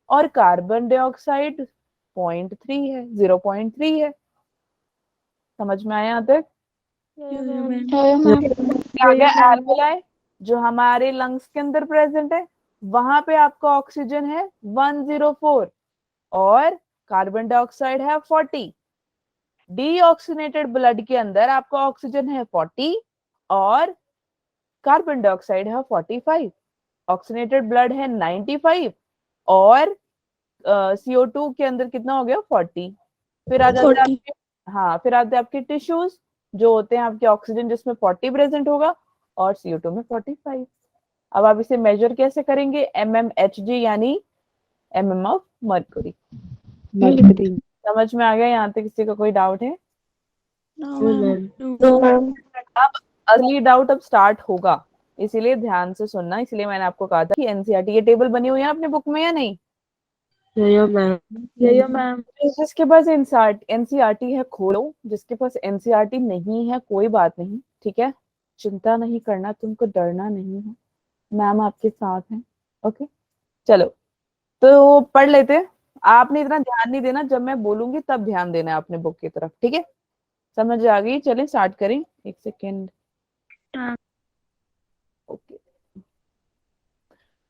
और कार्बन डाइऑक्साइड 0.3 है, 0.3 है। समझ में आया यहाँ तक? Yeah, ma'am. आ गया एल्वुलाई जो हमारे लंग्स के अंदर प्रेजेंट है, वहां पे आपका ऑक्सीजन है 104 और कार्बन डाइऑक्साइड है 40। डीऑक्सीनेटेड ब्लड के अंदर आपका ऑक्सीजन है 40 और कार्बन डाइऑक्साइड है 45। ऑक्सीनेटेड ब्लड है 95 और CO2 के अंदर कितना हो गया 40। फिर आ जाते हैं 40. आपके, हाँ फिर आते हैं आपके टिश्यूज जो होते हैं आपके ऑक्सीजन जिसमें 40 प्रेजेंट होगा और CO2 में 45। अब आप इसे मेजर कैसे करेंगे, mmHg यानी mm ऑफ मर्क्यूरी। Mercury. समझ में आ गया यहाँ तक? किसी का कोई डाउट है? No, No, ma'am. ma'am. No, ma'am. अब असली डाउट अब स्टार्ट होगा, इसीलिए ध्यान से सुनना। इसलिए मैंने आपको कहा था कि एनसीईआरटी, ये टेबल बनी हुई है अपने बुक में या नहीं? Yeah, ma'am. Yeah, ma'am. जिसके पास एनसीईआरटी है खोलो, जिसके पास एनसीईआरटी नहीं है कोई बात नहीं, ठीक है, चिंता नहीं करना, तुमको डरना नहीं है, मैम आपके साथ हैं। ओके चलो तो पढ़ लेते हैं। आपने इतना ध्यान नहीं देना, जब मैं बोलूंगी तब ध्यान देना है अपने बुक की तरफ, ठीक है? समझ आ गई? चलें स्टार्ट करें, एक सेकेंड। ओके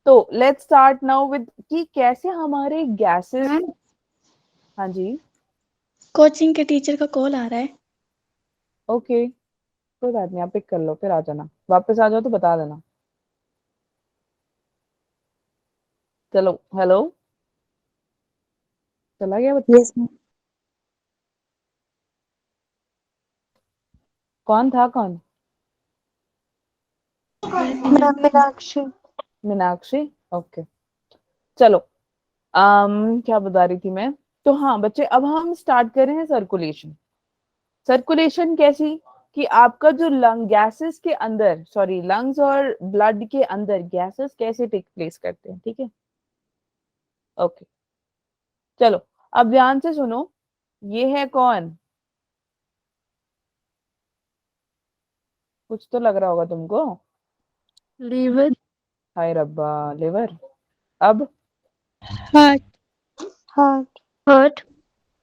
तो लेट्स स्टार्ट नाउ विद कि कैसे हमारे गैसेस। हाँ जी कोचिंग के टीचर का कॉल आ रहा है। ओके कोई बात नहीं, आप पिक कर लो, फिर आ जाना, वापस आ जाओ तो बता देना। चलो हेलो, चला गया बच्चा? Yes, ma'am. कौन था कौन? मीनाक्षी। ओके चलो क्या बता रही थी मैं? तो हाँ बच्चे, अब हम स्टार्ट कर रहे हैं सर्कुलेशन। सर्कुलेशन कैसी कि आपका जो लंग गैसेस के अंदर, सॉरी लंग्स और ब्लड के अंदर गैसेस कैसे टेक प्लेस करते हैं, ठीक है? ओके चलो अब ध्यान से सुनो, ये है कौन? कुछ तो लग रहा होगा तुमको। लीवर। हाय रब्बा, लिवर। अब heart. Heart.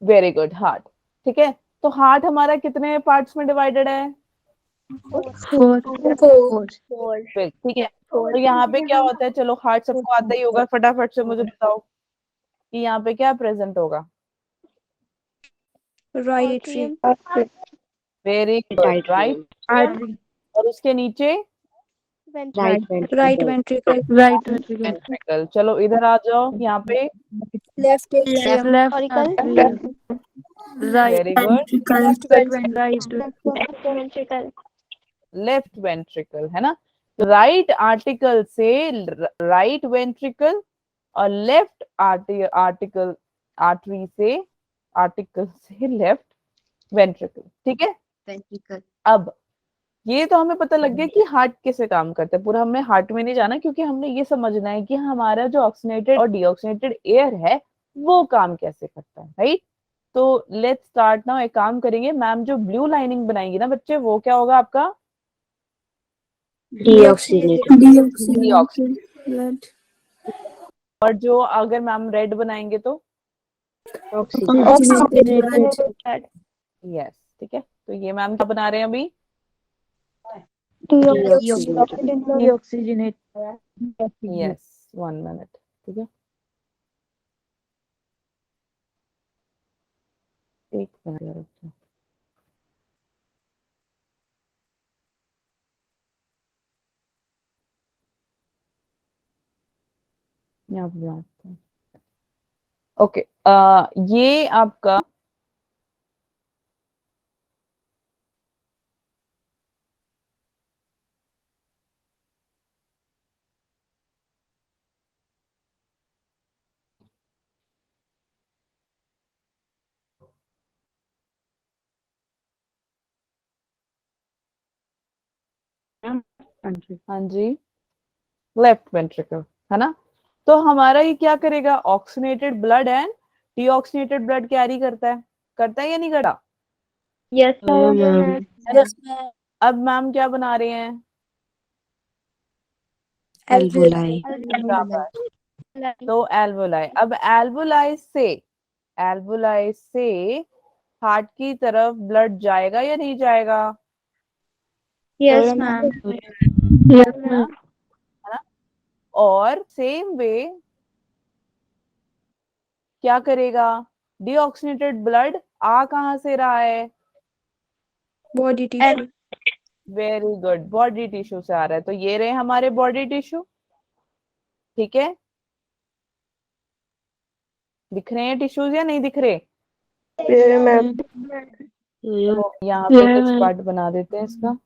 Very good, heart. ठीक है, तो हार्ट हमारा कितने पार्ट्स में डिवाइडेड है? 4। ठीक है, तो यहाँ पे क्या होता है, चलो हार्ट सबको आता ही होगा, फटाफट से मुझे बताओ कि यहाँ पे क्या प्रेजेंट होगा? Right. Very good, right. Artery. और उसके नीचे right right ventricle. Right ventricle. Ventricle. चलो इधर आ जाओ, यहाँ पे left atrium. Left artery. Very good, right. Ventricle. Left ventricle है ना। राइट आर्टिकल से राइट वेंट्रिकल और लेफ्ट आर्टिकल आर्टरी से लेफ्ट वेंट्रिकल। ठीक है, अब ये तो हमें पता लग गया कि हार्ट कैसे काम करता है, पूरा हमने हार्ट में नहीं जाना, क्योंकि हमने ये समझना है कि हमारा जो ऑक्सीनेटेड और डीऑक्सीनेटेड एयर है वो काम कैसे करता है, राइट? तो लेट्स स्टार्ट नाउ। एक काम करेंगे, मैम जो ब्लू लाइनिंग बनाएंगी ना बच्चे, वो क्या होगा आपका? Deoxygenated blood. और जो अगर मैम रेड बनाएंगे तो Oxygenated blood. यस, ठीक है, तो ये मैम क्या बना रहे हैं अभी? ऑक्सीजनेट। यस, 1 मिनट, ठीक है, 1 मिनट रुको। यहाँ पे बनाते हैं। ओके, ये आपका हाँ जी, लेफ्ट वेंट्रिकल है ना। तो हमारा ये क्या करेगा? Oxygenated blood and deoxygenated blood carry करता है या नहीं करता? Yes, ma'am. Yes, ma'am. अब मैम क्या बना रहे हैं? एल्वोलाई। तो एल्वोलाई। अब एल्वोलाई से हार्ट की तरफ ब्लड जाएगा या नहीं जाएगा? yes, ma'am. है ना? और सेम वे क्या करेगा? डीऑक्सीनेटेड ब्लड आ कहां से रहा है? Body tissue. Very good, body tissue से आ रहा है। तो ये रहे हमारे बॉडी टिश्यू, ठीक है। दिख रहे हैं टिश्यूज या नहीं दिख रहे? तो यहाँ पे कुछ पार्ट बना देते हैं इसका।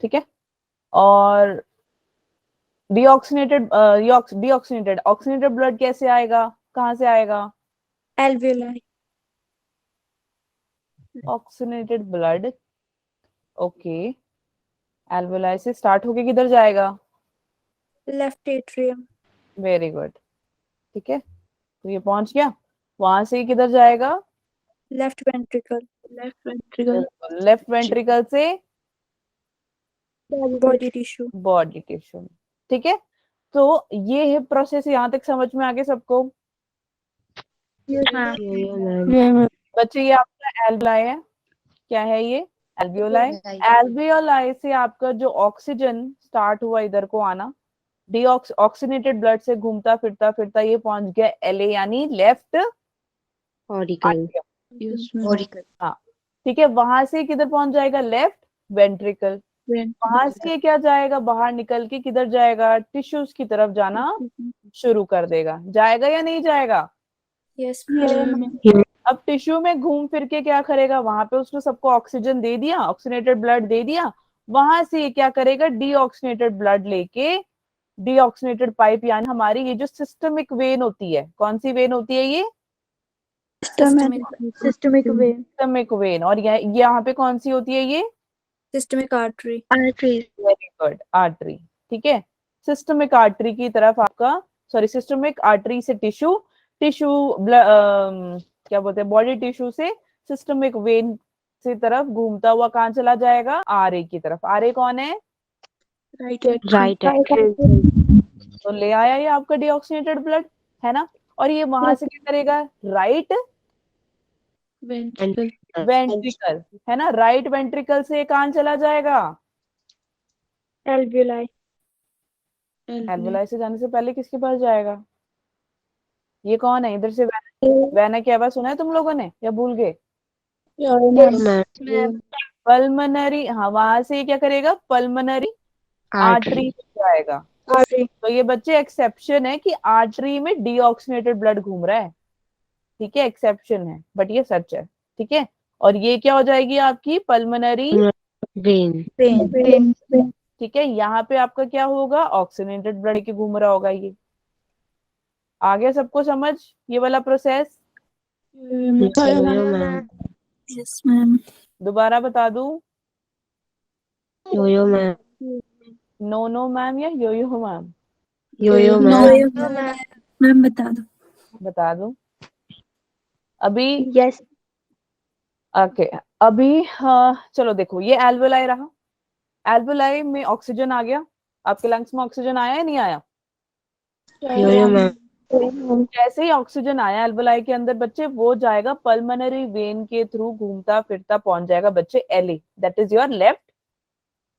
ठीक है, और डीऑक्सीनेटेड ऑक्सीनेटेड ब्लड कैसे आएगा, कहाँ से आएगा? Alveoli. Oxygenated blood, okay, alveoli से स्टार्ट होके किधर जाएगा? Left atrium. वेरी गुड, ठीक है, तो ये पहुंच गया। वहां से किधर जाएगा? Left ventricle. लेफ्ट वेंट्रिकल से बॉडी टिश्यू। बॉडी टिश्यू, ठीक है। तो ये है प्रोसेस, यहाँ तक समझ में आ गया सबको? बच्चे ये आपका एल्वोलाई है, क्या है ये? एल्वियोलाई। एल्वियोलाई से आपका जो ऑक्सीजन स्टार्ट हुआ इधर को आना, ऑक्सीनेटेड ब्लड से घूमता फिरता फिरता ये पहुंच गया एलए यानी लेफ्ट ऑरिकल। हाँ, ठीक है, वहां से किधर पहुंच जाएगा? Left ventricle. वहां से क्या जाएगा? बाहर निकल के किधर जाएगा? टिश्यूज की तरफ जाना शुरू कर देगा। जाएगा या नहीं जाएगा? Yes, अब टिश्यू में घूम फिर के क्या करेगा, वहां पे उसने सबको ऑक्सीजन दे दिया, ऑक्सीनेटेड ब्लड दे दिया, वहां से ये क्या करेगा, डीऑक्सीनेटेड ब्लड लेके डीऑक्सीनेटेड पाइप, यानी हमारी ये जो सिस्टमिक वेन होती है, कौन सी वेन होती है ये, systemic vein, सिस्टमिक वेन, और ये यहाँ पे कौन सी होती है ये, systemic artery, very good, artery. ठीक है, सिस्टमिक आर्टरी की तरफ आपका, सॉरी सिस्टमिक आर्टरी से टिश्यू, टिश्यू क्या बोलते हैं, बॉडी टिश्यू से सिस्टमिक वेन की तरफ घूमता हुआ कहाँ चला जाएगा, आरए की तरफ। आरए कौन है, राइट तो ले आया ये आपका डीऑक्सीनेटेड ब्लड, है ना, और ये वहां से क्या करेगा, राइट वेंट्रिकल, है ना, राइट वेंट्रिकल से कहाँ चला जाएगा, alveoli, एल्वुलाई से जाने से पहले किसके पास जाएगा, ये कौन है, इधर से वैना की आवाज सुना है तुम लोगों ने या भूल गए, पल्मनरी, हाँ वहां से ये क्या करेगा, पल्मनरी आर्टरी जाएगा। artery, तो ये बच्चे एक्सेप्शन है कि आर्टरी में डीऑक्सीनेटेड ब्लड घूम रहा है, ठीक है, एक्सेप्शन है, बट ये सच है, ठीक है, और ये क्या हो जाएगी आपकी पल्मनरी वेन vein, ठीक है, यहाँ पे आपका क्या होगा, ऑक्सीनेटेड ब्लड के घूम रहा होगा ये। आ गया सबको समझ ये वाला प्रोसेस, yes ma'am, दोबारा बता दूं, योयो मैम नो नो मैम या यो यो मैम, योयो मैम मैम बता दो, बता दूं अभी, yes, ओके अभी, हाँ चलो देखो, ये एल्वुलाई रहा, एल्वुलाई में ऑक्सीजन आ गया, आपके लंग्स में ऑक्सीजन आया या नहीं आया, योयो मैम जैसे ही ऑक्सीजन आया एल्वुलाई के अंदर बच्चे, वो जाएगा पल्मनरी वेन के थ्रू घूमता फिरता पहुंच जाएगा बच्चे एली, that is your left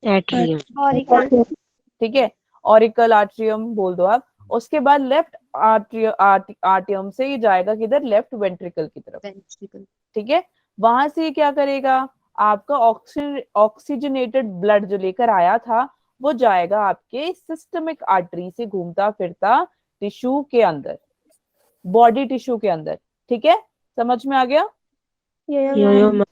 atrium auricle, ठीक है, ऑरिकल आर्ट्रियम बोल दो आप, उसके बाद लेफ्ट आर्टियम से ये जाएगा किधर, लेफ्ट वेंट्रिकल की तरफ, ठीक है, वहां से ये क्या करेगा, आपका ऑक्सीजनेटेड ब्लड जो लेकर आया था वो जाएगा आपके सिस्टमिक आर्टरी से घूमता फिरता टिश्यू के अंदर, बॉडी टिश्यू के अंदर, ठीक है, समझ में आ गया, योयो मैम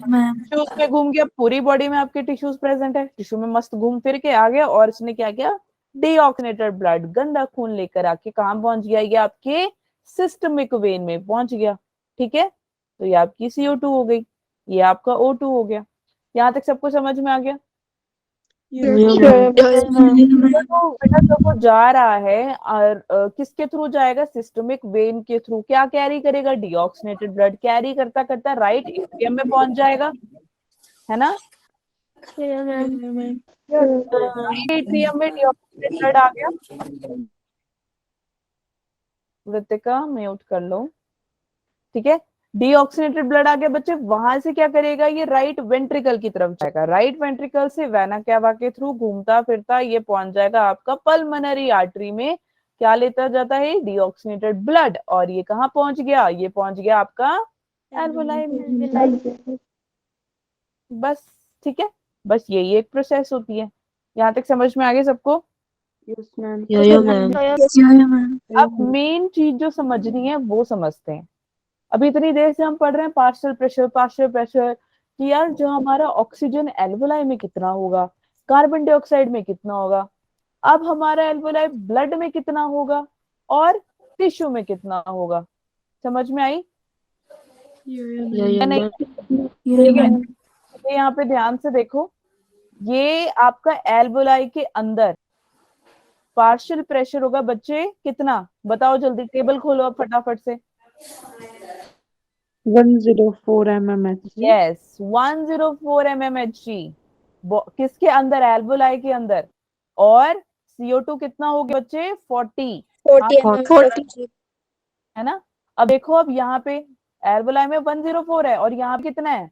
मैम, टिश्यूज में घूम गया, पूरी बॉडी में आपके टिश्यूज प्रेजेंट है, टिश्यू में मस्त घूम फिर के आ गया, और इसने क्या किया, डीऑक्सीनेटेड ब्लड, गंदा खून लेकर आके कहाँ पहुंच गया, ये आपके सिस्टमिक वेन में पहुंच गया, ठीक है, तो ये आपकी CO2 हो गई, ये आपका O2 हो गया, यहाँ तक सबको समझ में आ गया। योयो मैम तो बेटा जब वो जा रहा है और किसके थ्रू जाएगा, सिस्टमिक वेन के थ्रू, क्या कैरी करेगा, डीऑक्सीनेटेड ब्लड कैरी करता करता राइट एट्रियम में पहुंच जाएगा, है ना, एट्रियम में डीऑक्सीनेटेड ब्लड आ गया, ऋतिका म्यूट कर लो, ठीक है, डीऑक्सीनेटेड ब्लड आ गया बच्चे, वहां से क्या करेगा, ये राइट वेंट्रिकल की तरफ जाएगा, राइट वेंट्रिकल से वेना कैवा के थ्रू घूमता फिरता ये पहुंच जाएगा आपका पल्मनरी आर्टरी में, क्या लेता जाता है, डीऑक्सीनेटेड ब्लड, और ये कहाँ पहुंच गया, ये पहुंच गया आपका एल्वुलाई में, बस, ठीक है, बस यही एक प्रोसेस होती है, यहाँ तक समझ में आ गया सबको। योयो मैम अब मेन चीज जो समझनी है वो समझते हैं, अभी इतनी देर से हम पढ़ रहे हैं पार्शियल प्रेशर कि यार जो हमारा ऑक्सीजन एल्वुलाई में कितना होगा, कार्बन डाइऑक्साइड में कितना होगा, अब हमारा एल्वुलाई ब्लड में कितना होगा और टिश्यू में कितना होगा, समझ में आई योयो या नहीं, ठीक है, तो यहाँ पे ध्यान से देखो, ये आपका एल्वुलाई के अंदर पार्शियल प्रेशर होगा बच्चे कितना, बताओ जल्दी, टेबल खोलो अब फटाफट से, 104 mmHg यस 104 mmHg, किसके अंदर, एल्वुलाई के अंदर, और CO2 कितना हो गया बच्चे, 40 40 है ना, अब देखो, अब यहाँ पे एल्वुलाई में 104 है और यहाँ पे कितना है,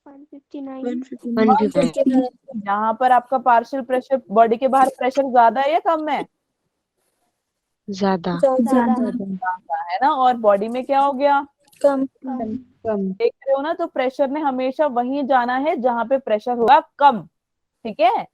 159, यहाँ पर आपका पार्शियल प्रेशर, बॉडी के बाहर प्रेशर ज्यादा है या कम है, ज्यादा है ना, और बॉडी में क्या हो गया, कम, देख रहे हो ना, तो प्रेशर ने हमेशा वहीं जाना है जहां पे प्रेशर होगा कम, ठीक है,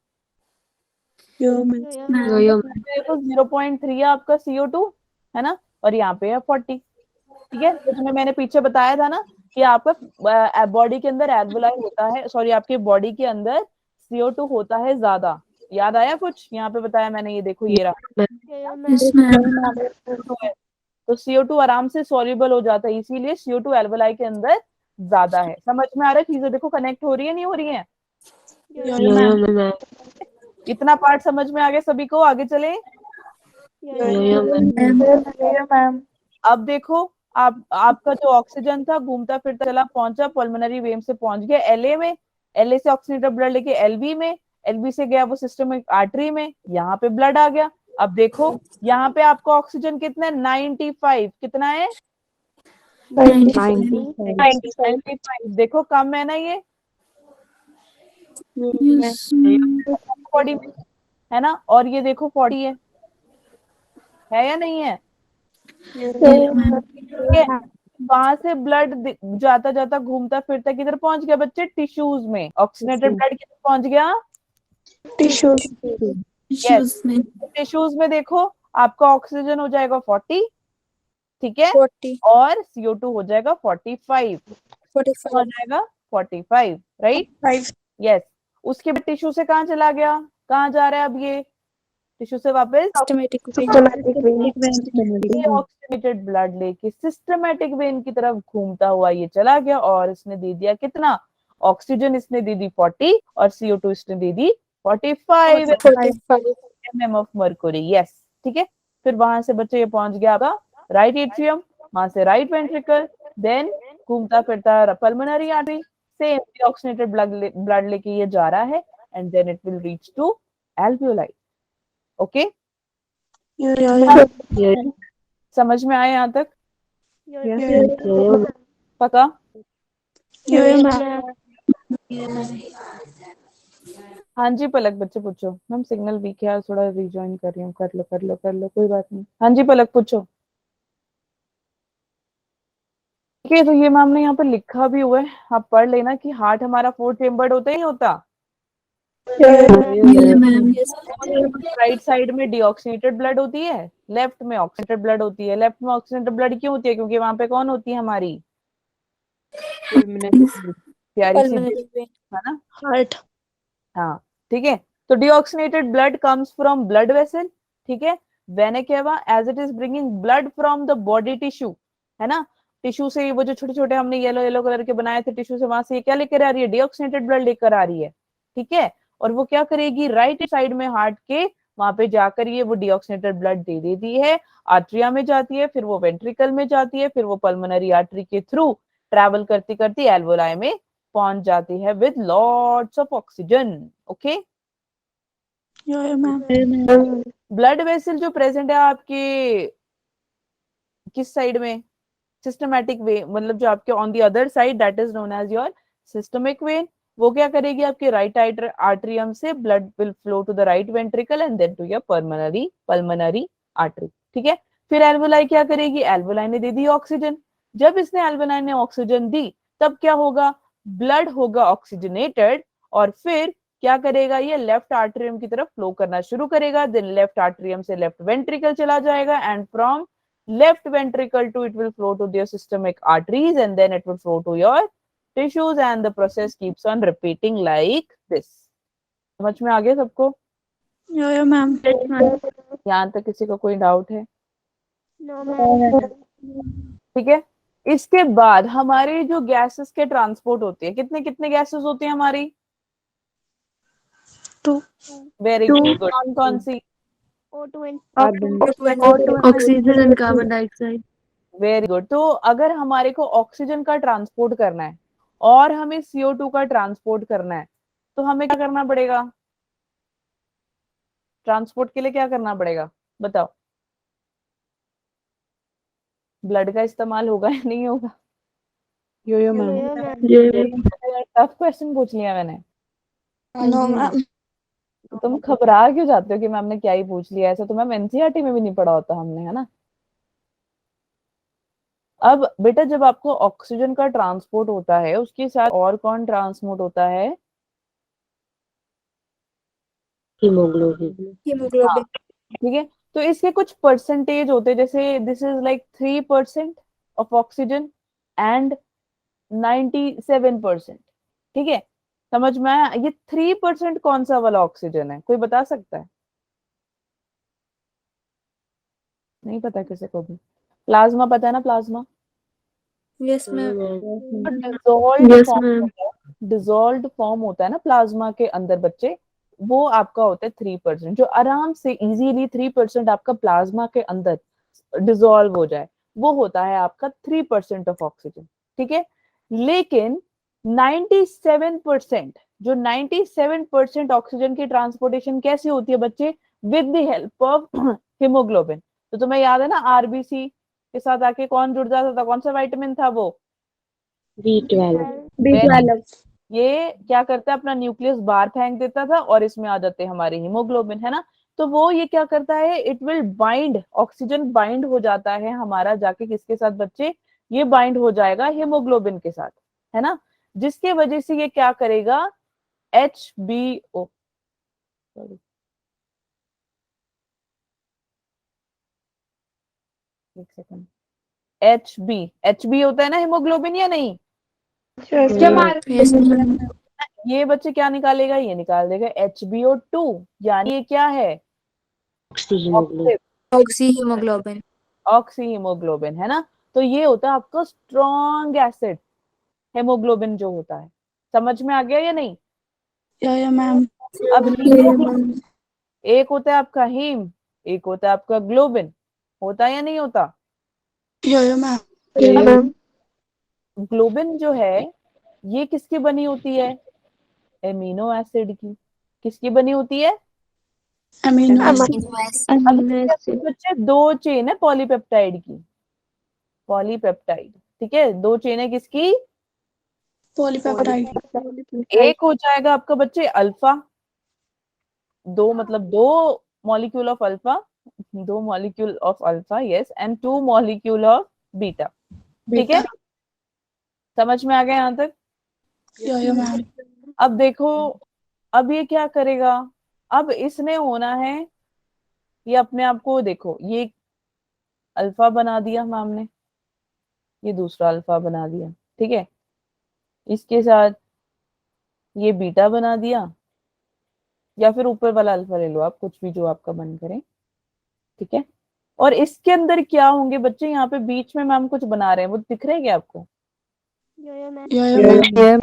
योयो देखो 0.3 है आपका CO2, है ना, और यहाँ पे है 40। ठीक है, तो तुम्हें मैंने पीछे बताया था ना कि आपका बॉडी के अंदर एल्वोलाई होता है, सॉरी आपके बॉडी के अंदर CO2 होता है ज्यादा। याद आया कुछ? यहाँ पे बताया मैंने, ये देखो ये रहा। Yes, ma'am. तो CO2 आराम से सॉल्युबल हो जाता है, इसीलिए CO2 एल्वोलाई के अंदर ज्यादा है। समझ में आ रहा है? चीजें देखो कनेक्ट हो रही है नहीं हो रही है? Yo-yo ma'am. इतना पार्ट समझ में आ गया सभी को? आगे चले। Yo-yo ma'am. मैम। अब देखो, आपका जो ऑक्सीजन था घूमता फिरता चला, पहुंचा पल्मोनरी वेन से पहुंच गया LA में, LA से ऑक्सीजनेटेड ब्लड लेके LV में, LV से गया वो सिस्टमिक आर्टरी में, यहाँ पे ब्लड आ गया। अब देखो यहाँ पे आपका ऑक्सीजन कितना है? 95। कितना है? 95। देखो कम है ना ये Yes, ma'am. बॉडी में, है ना? और ये देखो 40 है या नहीं है? ठीक है, वहां से ब्लड जाता जाता घूमता फिरता किधर पहुंच गया बच्चे? टिश्यूज में। ऑक्सीजनेटेड ब्लड किधर पहुंच गया? Issues में. टिश्यूज में देखो आपका ऑक्सीजन हो जाएगा 40, ठीक है, 40 और CO2 हो जाएगा 45, हो 45 जाएगा 45, राइट? यस। उसके बाद टिश्यू से कहाँ चला गया? कहाँ जा रहा है अब ये? टिश्यू से वापस सिस्टमैटिक ऑक्सीजनेटेड ब्लड लेके सिस्टमैटिक वेन की तरफ घूमता हुआ ये चला गया, और इसने दे दिया कितना? ऑक्सीजन इसने दे दी 40 और CO2 इसने दे दी 45 mm ऑफ मर्क्यूरी। यस, ठीक है। फिर वहां से बच्चे ये पहुंच गया आपका राइट एट्रियम, वहां से राइट वेंट्रिकल, देन घूमता फिरता pulmonary artery, same oxygenated blood लेके ये जा रहा है, and then it will reach to alveoli. Okay, समझ में आया यहाँ तक? Yo-yo पक्का? हाँ जी पलक, बच्चे पूछो। मैम सिग्नल वीक है, थोड़ा रिजॉइन कर रही हूँ। कर लो कोई बात नहीं। हाँ जी पलक पूछो। ठीक है, तो ये मैम ने यहाँ पर लिखा भी हुआ है, आप पढ़ लेना कि हार्ट हमारा 4 चेम्बर्ड होता ही होता। Yeah, ma'am. राइट साइड में डीऑक्सीनेटेड ब्लड होती है, लेफ्ट में ऑक्सीनेटेड ब्लड होती है। लेफ्ट में ऑक्सीनेटेड ब्लड क्यों होती है? क्योंकि वहां पे कौन होती है हमारी प्यारी सी, है ना, Heart. हाँ, ठीक है। तो deoxygenated blood comes from blood vessel, ठीक है, vena cava, as it is bringing blood from the body tissue, है ना। टिश्यू से वो जो छोटे छोटे हमने येलो येलो कलर के बनाए थे टिश्यू से, वहां से ये क्या लेकर आ रही है? डीऑक्सीनेटेड ब्लड लेकर आ रही है, ठीक है। और वो क्या करेगी? राइट साइड में हार्ट के वहां पे जाकर ये वो डीऑक्सीनेटेड ब्लड दे देती है, आर्ट्रिया में जाती है, फिर वो वेंट्रिकल में जाती है, फिर वो पल्मोनरी आर्टरी के थ्रू ट्रैवल करती करती एल्वोलाई में पहुंच जाती है with lots of oxygen. Okay, blood vessel जो प्रेजेंट है आपके किस साइड में? सिस्टमैटिक वे, मतलब जो आपके on the other side, that is known as your systemic vein. वो क्या करेगी? आपके राइट आर्ट्रियम से blood will flow to the right ventricle and then to your pulmonary artery, ठीक है। फिर एल्वोलाई क्या करेगी? एल्वोलाई ने दे दी ऑक्सीजन। जब इसने एल्वोलाई ने ऑक्सीजन दी, तब क्या होगा? ब्लड होगा ऑक्सीजनेटेड, और फिर क्या करेगा? ये लेफ्ट आर्ट्रियम की तरफ फ्लो करना शुरू करेगा, देन लेफ्ट आर्ट्रियम से लेफ्ट वेंट्रिकल चला जाएगा, and from left ventricle to it will flow to your systemic arteries, and then it will flow to your tissues, and the process keeps on repeating like this. समझ में आ गया सबको? Yeah, ma'am. यहाँ तक किसी को कोई डाउट है? ठीक है। इसके बाद हमारे जो गैसेस के ट्रांसपोर्ट होते हैं, कितने कितने गैसेस होते हैं हमारी? 2. Very good. कौन कौन सी? Oxygen and carbon dioxide. Very good. तो अगर हमारे को ऑक्सीजन का ट्रांसपोर्ट करना है और हमें CO2 का ट्रांसपोर्ट करना है, तो हमें क्या करना पड़ेगा? ट्रांसपोर्ट के लिए क्या करना पड़ेगा बताओ? ब्लड का इस्तेमाल होगा या नहीं होगा? Yo-yo ma'am. टफ क्वेश्चन पूछ लिया मैंने। No ma'am. तो तुम घबरा क्यों जाते हो कि मैम ने क्या ही पूछ लिया? ऐसा तो मैम NCERT में भी नहीं पढ़ा होता हमने, है ना। अब बेटा जब आपको ऑक्सीजन का ट्रांसपोर्ट होता है, उसके साथ और कौन ट्रांसपोर्ट होता है? Hemoglobin. हीमोग्लोबिन। ठीक है। तो इसके कुछ परसेंटेज होते हैं, जैसे this is like 3% of oxygen and 97%। ठीक है, समझ में आया? ये 3% कौन सा वाला ऑक्सीजन है, कोई बता सकता है? नहीं पता किसी को भी? प्लाज्मा पता है ना, plasma? Yes, ma'am. Dissolve Yes, ma'am. Dissolve form होता है ना प्लाज्मा के अंदर बच्चे, वो आपका होता है 3%, जो आराम से इजीली 3% आपका प्लाज्मा के अंदर डिजोल्व हो जाए, वो होता है आपका 3% ऑफ ऑक्सीजन। ठीक है, लेकिन 97%, जो 97% ऑक्सीजन की ट्रांसपोर्टेशन कैसी होती है बच्चे? With the help of haemoglobin. तो तुम्हें याद है ना, आरबीसी के साथ आके कौन जुड़ जाता था, कौन सा विटामिन था वो? B12। B12। ये क्या करता है, अपना न्यूक्लियस बाहर फेंक देता था और इसमें आ जाते हैं हमारे हीमोग्लोबिन, है ना? तो वो ये क्या करता है, it will bind, oxygen bind हो जाता है हमारा जाके किसके साथ बच्चे? ये बाइंड हो जाएगा हीमोग्लोबिन के साथ, है ना? जिसके वजह से ये क्या करेगा, HBO, सॉरी एक सेकंड, HB होता है ना हीमोग्लोबिन, या नहीं? Yes, ma'am. ये बच्चे क्या निकालेगा, ये निकाल देगा HBO2, यानी ये क्या है? ऑक्सीहीमोग्लोबिन। Oxyhemoglobin. ऑक्सी हीमोग्लोबिन, है ना? तो ये होता है आपका स्ट्रॉन्ग एसिड, हेमोग्लोबिन जो होता है। समझ में आ गया या नहीं? Yeah, ma'am. अब हीमोग्लोबिन, एक होता है आपका हीम, एक होता है आपका ग्लोबिन, होता है या नहीं होता? Yeah, ma'am. अब ग्लोबिन जो है ये किसकी बनी होती है? एमिनो एसिड की। किसकी बनी होती है? Amino acid. अब बच्चे दो चेन है पॉलीपेप्टाइड की, पॉलीपेप्टाइड, ठीक है, दो चेन है किसकी? Polypeptide. एक हो जाएगा आपका बच्चे अल्फा, दो मतलब दो मॉलिक्यूल ऑफ अल्फा, दो molecule of alpha, yes, and two molecule of beta. ठीक है, समझ में आ गया यहाँ तक? Yeah, ma'am. अब देखो, अब ये क्या करेगा, अब इसने होना है, ये अपने आप को देखो, ये अल्फा बना दिया मैम ने, ये दूसरा अल्फा बना दिया, ठीक है, इसके साथ ये बीटा बना दिया, या फिर ऊपर वाला अल्फा ले लो आप, कुछ भी जो आपका मन करे, ठीक है। और इसके अंदर क्या होंगे बच्चे, यहाँ पे बीच में मैम कुछ बना रहे हैं, वो दिख रहे हैं क्या आपको? Yeah,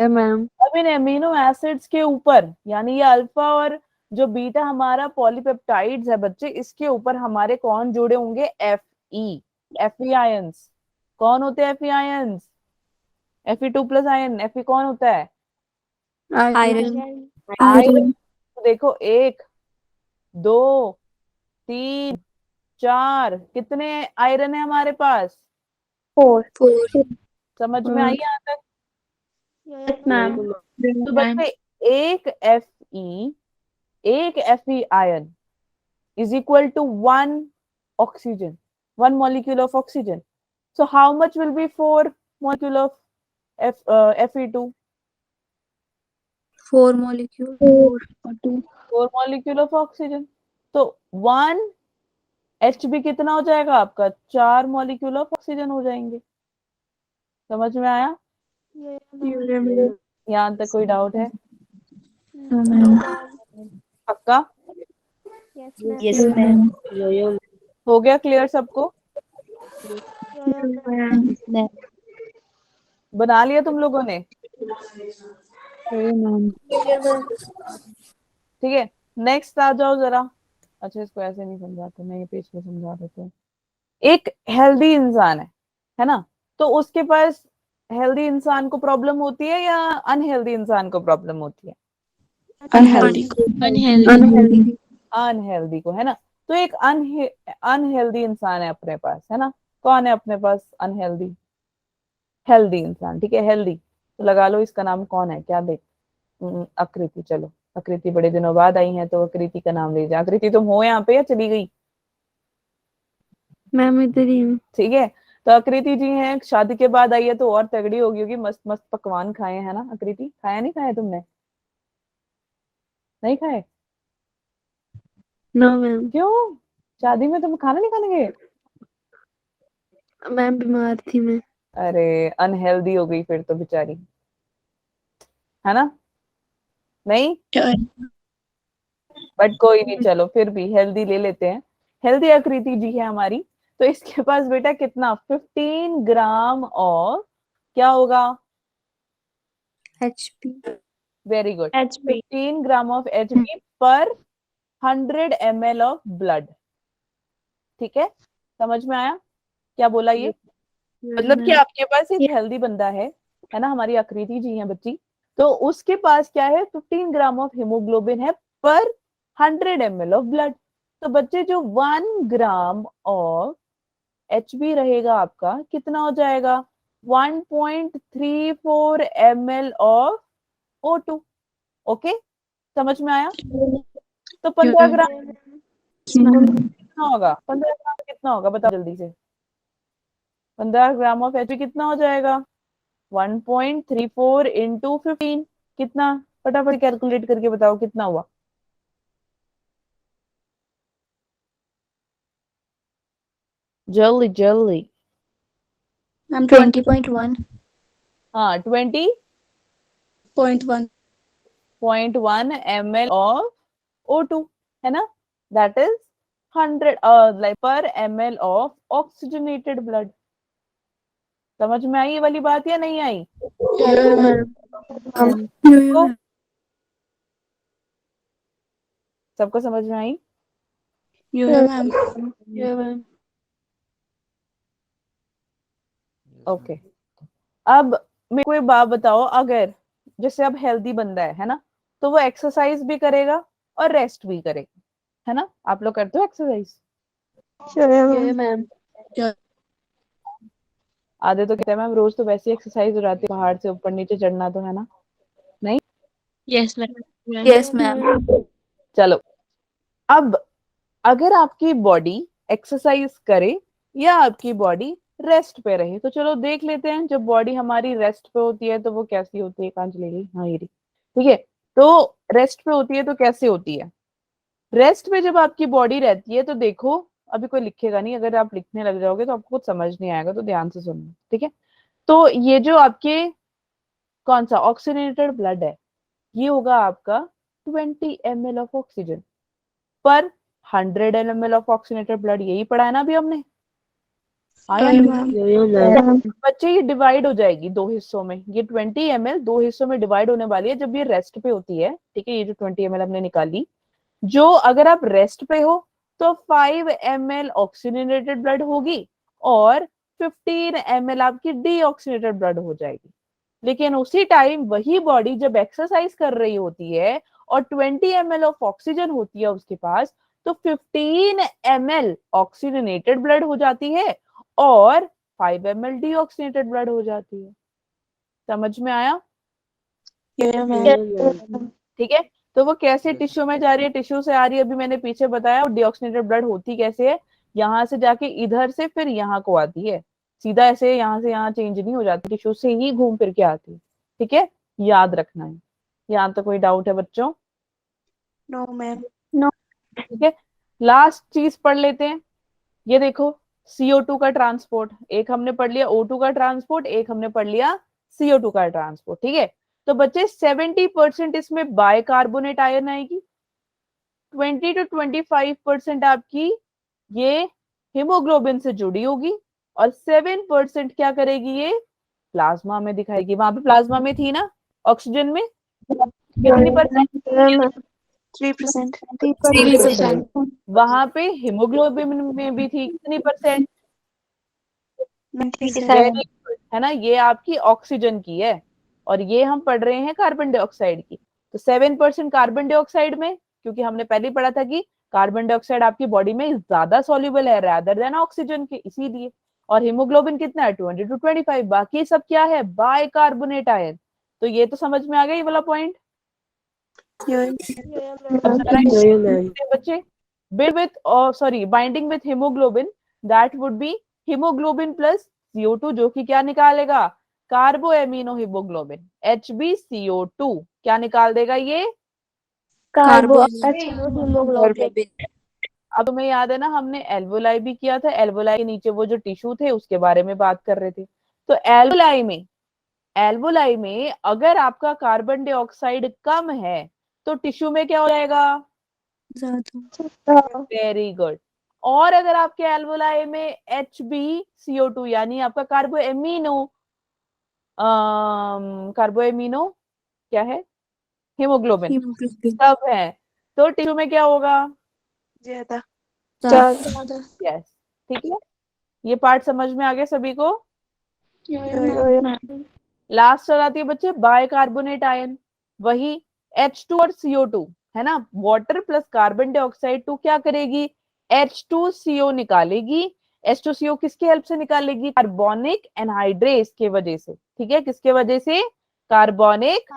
ma'am. अब इन एमिनो एसिड्स के ऊपर, यानी ये अल्फा और जो बीटा हमारा पॉलीपेप्टाइड्स है बच्चे, इसके ऊपर हमारे कौन जुड़े होंगे? Fe ions. कौन होते हैं Fe ions? Fe2+ ion. Fe कौन होता है? Iron. आयरन। देखो, 1 2 3 4, कितने आयरन है हमारे पास? 4। समझ में आई यहाँ तक? Yes, ma'am. तो बच्चे एक Fe ion is equal to 1 oxygen, 1 molecule of oxygen. So how much will be 4 molecule of Fe2? 4 molecule. 4 molecule of oxygen. तो 1 Hb कितना हो जाएगा आपका? 4 molecule of oxygen हो जाएंगे। समझ में आया? यहाँ तक कोई डाउट है? पक्का? Yes, ma'am. यो हो गया क्लियर सबको? बना लिया तुम लोगों ने? ठीक है, नेक्स्ट आ जाओ जरा। अच्छा, इसको ऐसे नहीं समझाते, मैं ये पेज पे समझा देती हूँ। एक हेल्दी इंसान है ना? तो उसके पास, हेल्दी इंसान को प्रॉब्लम होती है या अनहेल्दी इंसान को प्रॉब्लम होती है? Unhealthy. अनहेल्दी को, है ना? तो एक अनहेल्दी इंसान है अपने पास, है ना? कौन है अपने पास अनहेल्दी? हेल्दी इंसान, ठीक है, हेल्दी। तो लगा लो इसका नाम कौन है, क्या देख? आकृति। चलो, आकृति बड़े दिनों बाद आई है, तो आकृति का नाम लीजिए। आकृति, तुम हो यहाँ पे या चली गई? मैम इधर ही हूँ। ठीक है, तो आकृति जी हैं, शादी के बाद आई है तो और तगड़ी होगी, होगी, मस्त मस्त पकवान खाए हैं ना आकृति? खाया नहीं खाया तुमने? नहीं खाए? No, ma'am. क्यों? शादी में तुम खाना नहीं खाने गए? मैम बीमार थी मैं। अरे अनहेल्दी हो गई फिर तो बेचारी, है ना? नहीं, बट कोई नहीं, चलो फिर भी हेल्दी ले लेते हैं। हेल्दी आकृति जी है हमारी, तो इसके पास बेटा कितना, 15 ग्राम ऑफ क्या होगा? HP। Very good, HP 15 gram of HP पर 100 ml ऑफ ब्लड। ठीक है, समझ में आया क्या बोला ये? मतलब कि आपके पास एक हेल्दी बंदा है ना, हमारी आकृति जी है बच्ची, तो उसके पास क्या है, 15 ग्राम ऑफ हीमोग्लोबिन है पर 100 ml ऑफ ब्लड। तो बच्चे जो 1 ग्राम ऑफ HB रहेगा आपका कितना हो जाएगा? 1.34 ml ऑफ O2। ओके, समझ में आया? तो 15 ग्राम कितना होगा? 15 ग्राम कितना होगा बताओ जल्दी से। 15 ग्राम ऑफ HB कितना हो जाएगा? 1.34 इंटू 15 कितना? फटाफट कैलकुलेट करके बताओ कितना हुआ। जल्दी जल्दी। मैम 20.1 हाँ 20.1 ml ऑफ O2 है ना, दैट इज 100 पर ml ऑफ ऑक्सीजनेटेड ब्लड। समझ में आई ये वाली बात या नहीं आई? सबको सबको समझ में आई? मैम। ओके, अब मेरे को एक बात बताओ, अगर जैसे अब हेल्दी बंदा है ना, तो वो एक्सरसाइज भी करेगा और रेस्ट भी करेगा, है ना? आप लोग करते हो एक्सरसाइज? मैम। आधे तो कहते हैं मैम रोज तो वैसे ही एक्सरसाइज हो जाती है, पहाड़ से ऊपर नीचे चढ़ना तो, है ना? नहीं, यस मैम। Yes ma'am. चलो अब अगर आपकी बॉडी एक्सरसाइज करे या आपकी बॉडी रेस्ट पे रहे, तो चलो देख लेते हैं। जब बॉडी हमारी रेस्ट पे होती है तो वो कैसी होती है? कहाँ चली गई? हाँ ये रही। ठीक है, तो रेस्ट पे होती है तो कैसे होती है? रेस्ट पे जब आपकी बॉडी रहती है तो देखो, अभी कोई लिखेगा नहीं, अगर आप लिखने लग जाओगे तो आपको कुछ समझ नहीं आएगा, तो ध्यान से सुनना। ठीक है, तो ये जो आपके कौन सा ऑक्सीजनेटेड ब्लड है, ये होगा आपका 20 ml ऑफ ऑक्सीजन पर 100 ml ऑफ ऑक्सीजनेटेड ब्लड। यही पढ़ा है ना अभी हमने? हाँ या नहीं? बच्चे ये डिवाइड हो जाएगी दो हिस्सों में, ये 20 ml दो हिस्सों में डिवाइड होने वाली है जब ये रेस्ट पे होती है। ठीक है, ये जो 20 ml हमने निकाली, जो अगर आप रेस्ट पे हो तो 5 ml ऑक्सीजनेटेड ब्लड होगी और 15 ml आपकी डीऑक्सीजनेटेड ब्लड हो जाएगी। लेकिन उसी टाइम वही बॉडी जब एक्सरसाइज कर रही होती है और 20 ml ऑफ ऑक्सीजन होती है उसके पास, तो 15 ml ऑक्सीजनेटेड ब्लड हो जाती है और 5 ml डीऑक्सीजनेटेड ब्लड हो जाती है। समझ में आया? ठीक है, तो वो कैसे टिश्यू में जा रही है, टिश्यू से आ रही है, अभी मैंने पीछे बताया। और डीऑक्सीजनेटेड ब्लड होती कैसे है, यहाँ से जाके इधर से फिर यहाँ को आती है, सीधा ऐसे यहाँ से यहाँ चेंज नहीं हो जाती, टिश्यू से ही घूम फिर के आती है। ठीक है, याद रखना है। यहाँ तो कोई डाउट है बच्चों? No ma'am. ठीक है, लास्ट चीज पढ़ लेते हैं। ये देखो, CO2 का ट्रांसपोर्ट एक हमने पढ़ लिया, O2 का ट्रांसपोर्ट एक हमने पढ़ लिया, CO2 का ट्रांसपोर्ट। ठीक है, तो बच्चे 70% इसमें बाइकार्बोनेट आयन आएगी, 20 to 25% आपकी ये हीमोग्लोबिन से जुड़ी होगी और 7% क्या करेगी, ये प्लाज्मा में दिखाएगी। वहां पे प्लाज्मा में थी ना ऑक्सीजन में, कितनी परसेंट? 3%। वहां पे हीमोग्लोबिन में भी थी, कितनी परसेंट? 97। है ना, ये आपकी ऑक्सीजन की है और ये हम पढ़ रहे हैं कार्बन डाइऑक्साइड की। तो 7% कार्बन डाइऑक्साइड में, क्योंकि हमने पहले ही पढ़ा था कि कार्बन डाइऑक्साइड आपकी बॉडी में ज्यादा सॉल्युबल है रादर देन ऑक्सीजन के, इसीलिए। और हीमोग्लोबिन कितना है? 20 to 25। बाकी सब क्या है? Bicarbonate ion. तो ये तो समझ में आ गया ये वाला पॉइंट। बच्चे, binding with haemoglobin, that would B haemoglobin plus CO2, जो कि क्या निकालेगा? कार्बो एमिनो हीमोग्लोबिन, HbCO2 क्या निकाल देगा ये? कार्बो हीमोग्लोबिन। अब तुम्हें याद है ना, हमने एल्वोलाई भी किया था, एल्वोलाई के नीचे वो जो टिश्यू थे उसके बारे में बात कर रहे थे। तो एल्वोलाई में अगर आपका कार्बन डाइऑक्साइड कम है तो टिश्यू में क्या हो जाएगा? ज्यादा। Very good. और अगर आपके एल्वोलाई में HbCO2 यानी आपका कार्बोएमिनो क्या है, हीमोग्लोबिन हीमोग्लोबिन सब है, तो टिश्यू में क्या होगा? ज्यादा। ज्यादा। यस, ठीक है। ये पार्ट समझ में आ गया सभी को? लास्ट चलाती है बच्चे बाइकार्बोनेट आयन, वही H2 और CO2 है ना, वाटर प्लस कार्बन डाइऑक्साइड 2 क्या करेगी? H2CO निकालेगी। H2CO किसके हेल्प से निकालेगी? कार्बोनिक एनहाइड्रेस के वजह से, ठीक है, किसके वजह से? कार्बोनिक।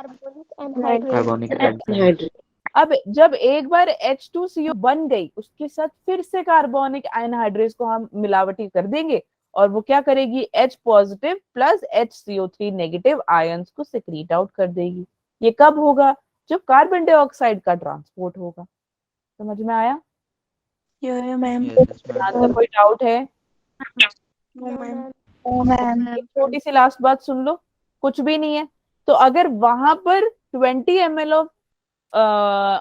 हाइड्रोजन। अब जब एक बार H2CO बन गई, उसके साथ फिर से कार्बोनिक एनहाइड्रेस को हम मिलावटी कर देंगे और वो क्या करेगी? H positive plus HCO3 negative ions को सिक्रीट आउट कर देगी। ये कब होगा? जब कार्बन डाइऑक्साइड का ट्रांसपोर्ट होगा। समझ में आया? मैम। यहाँ तक कोई डाउट है? मैम। एक छोटी सी लास्ट बात सुन लो, कुछ भी नहीं है तो अगर वहां पर 20 ml ऑफ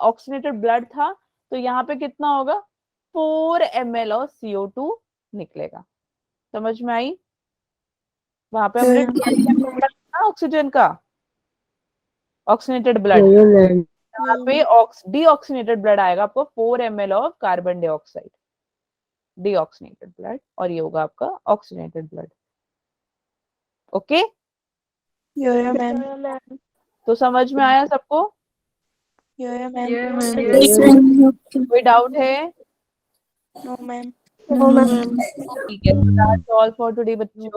ऑक्सीनेटेड ब्लड था तो यहाँ पे कितना होगा? 4 ml ऑफ CO2 निकलेगा। समझ में आई? वहां पे हमने ऑक्सीजन का ऑक्सीनेटेड ब्लड, यहाँ पे डीऑक्सीनेटेड ब्लड आएगा आपको 4 ml of carbon dioxide, deoxygenated blood, और ये होगा आपका ऑक्सीनेटेड ब्लड। Okay, ma'am. तो समझ में आया सबको? मैम। कोई डाउट है? No ma'am. ठीक है, तो that's all for today बच्चों।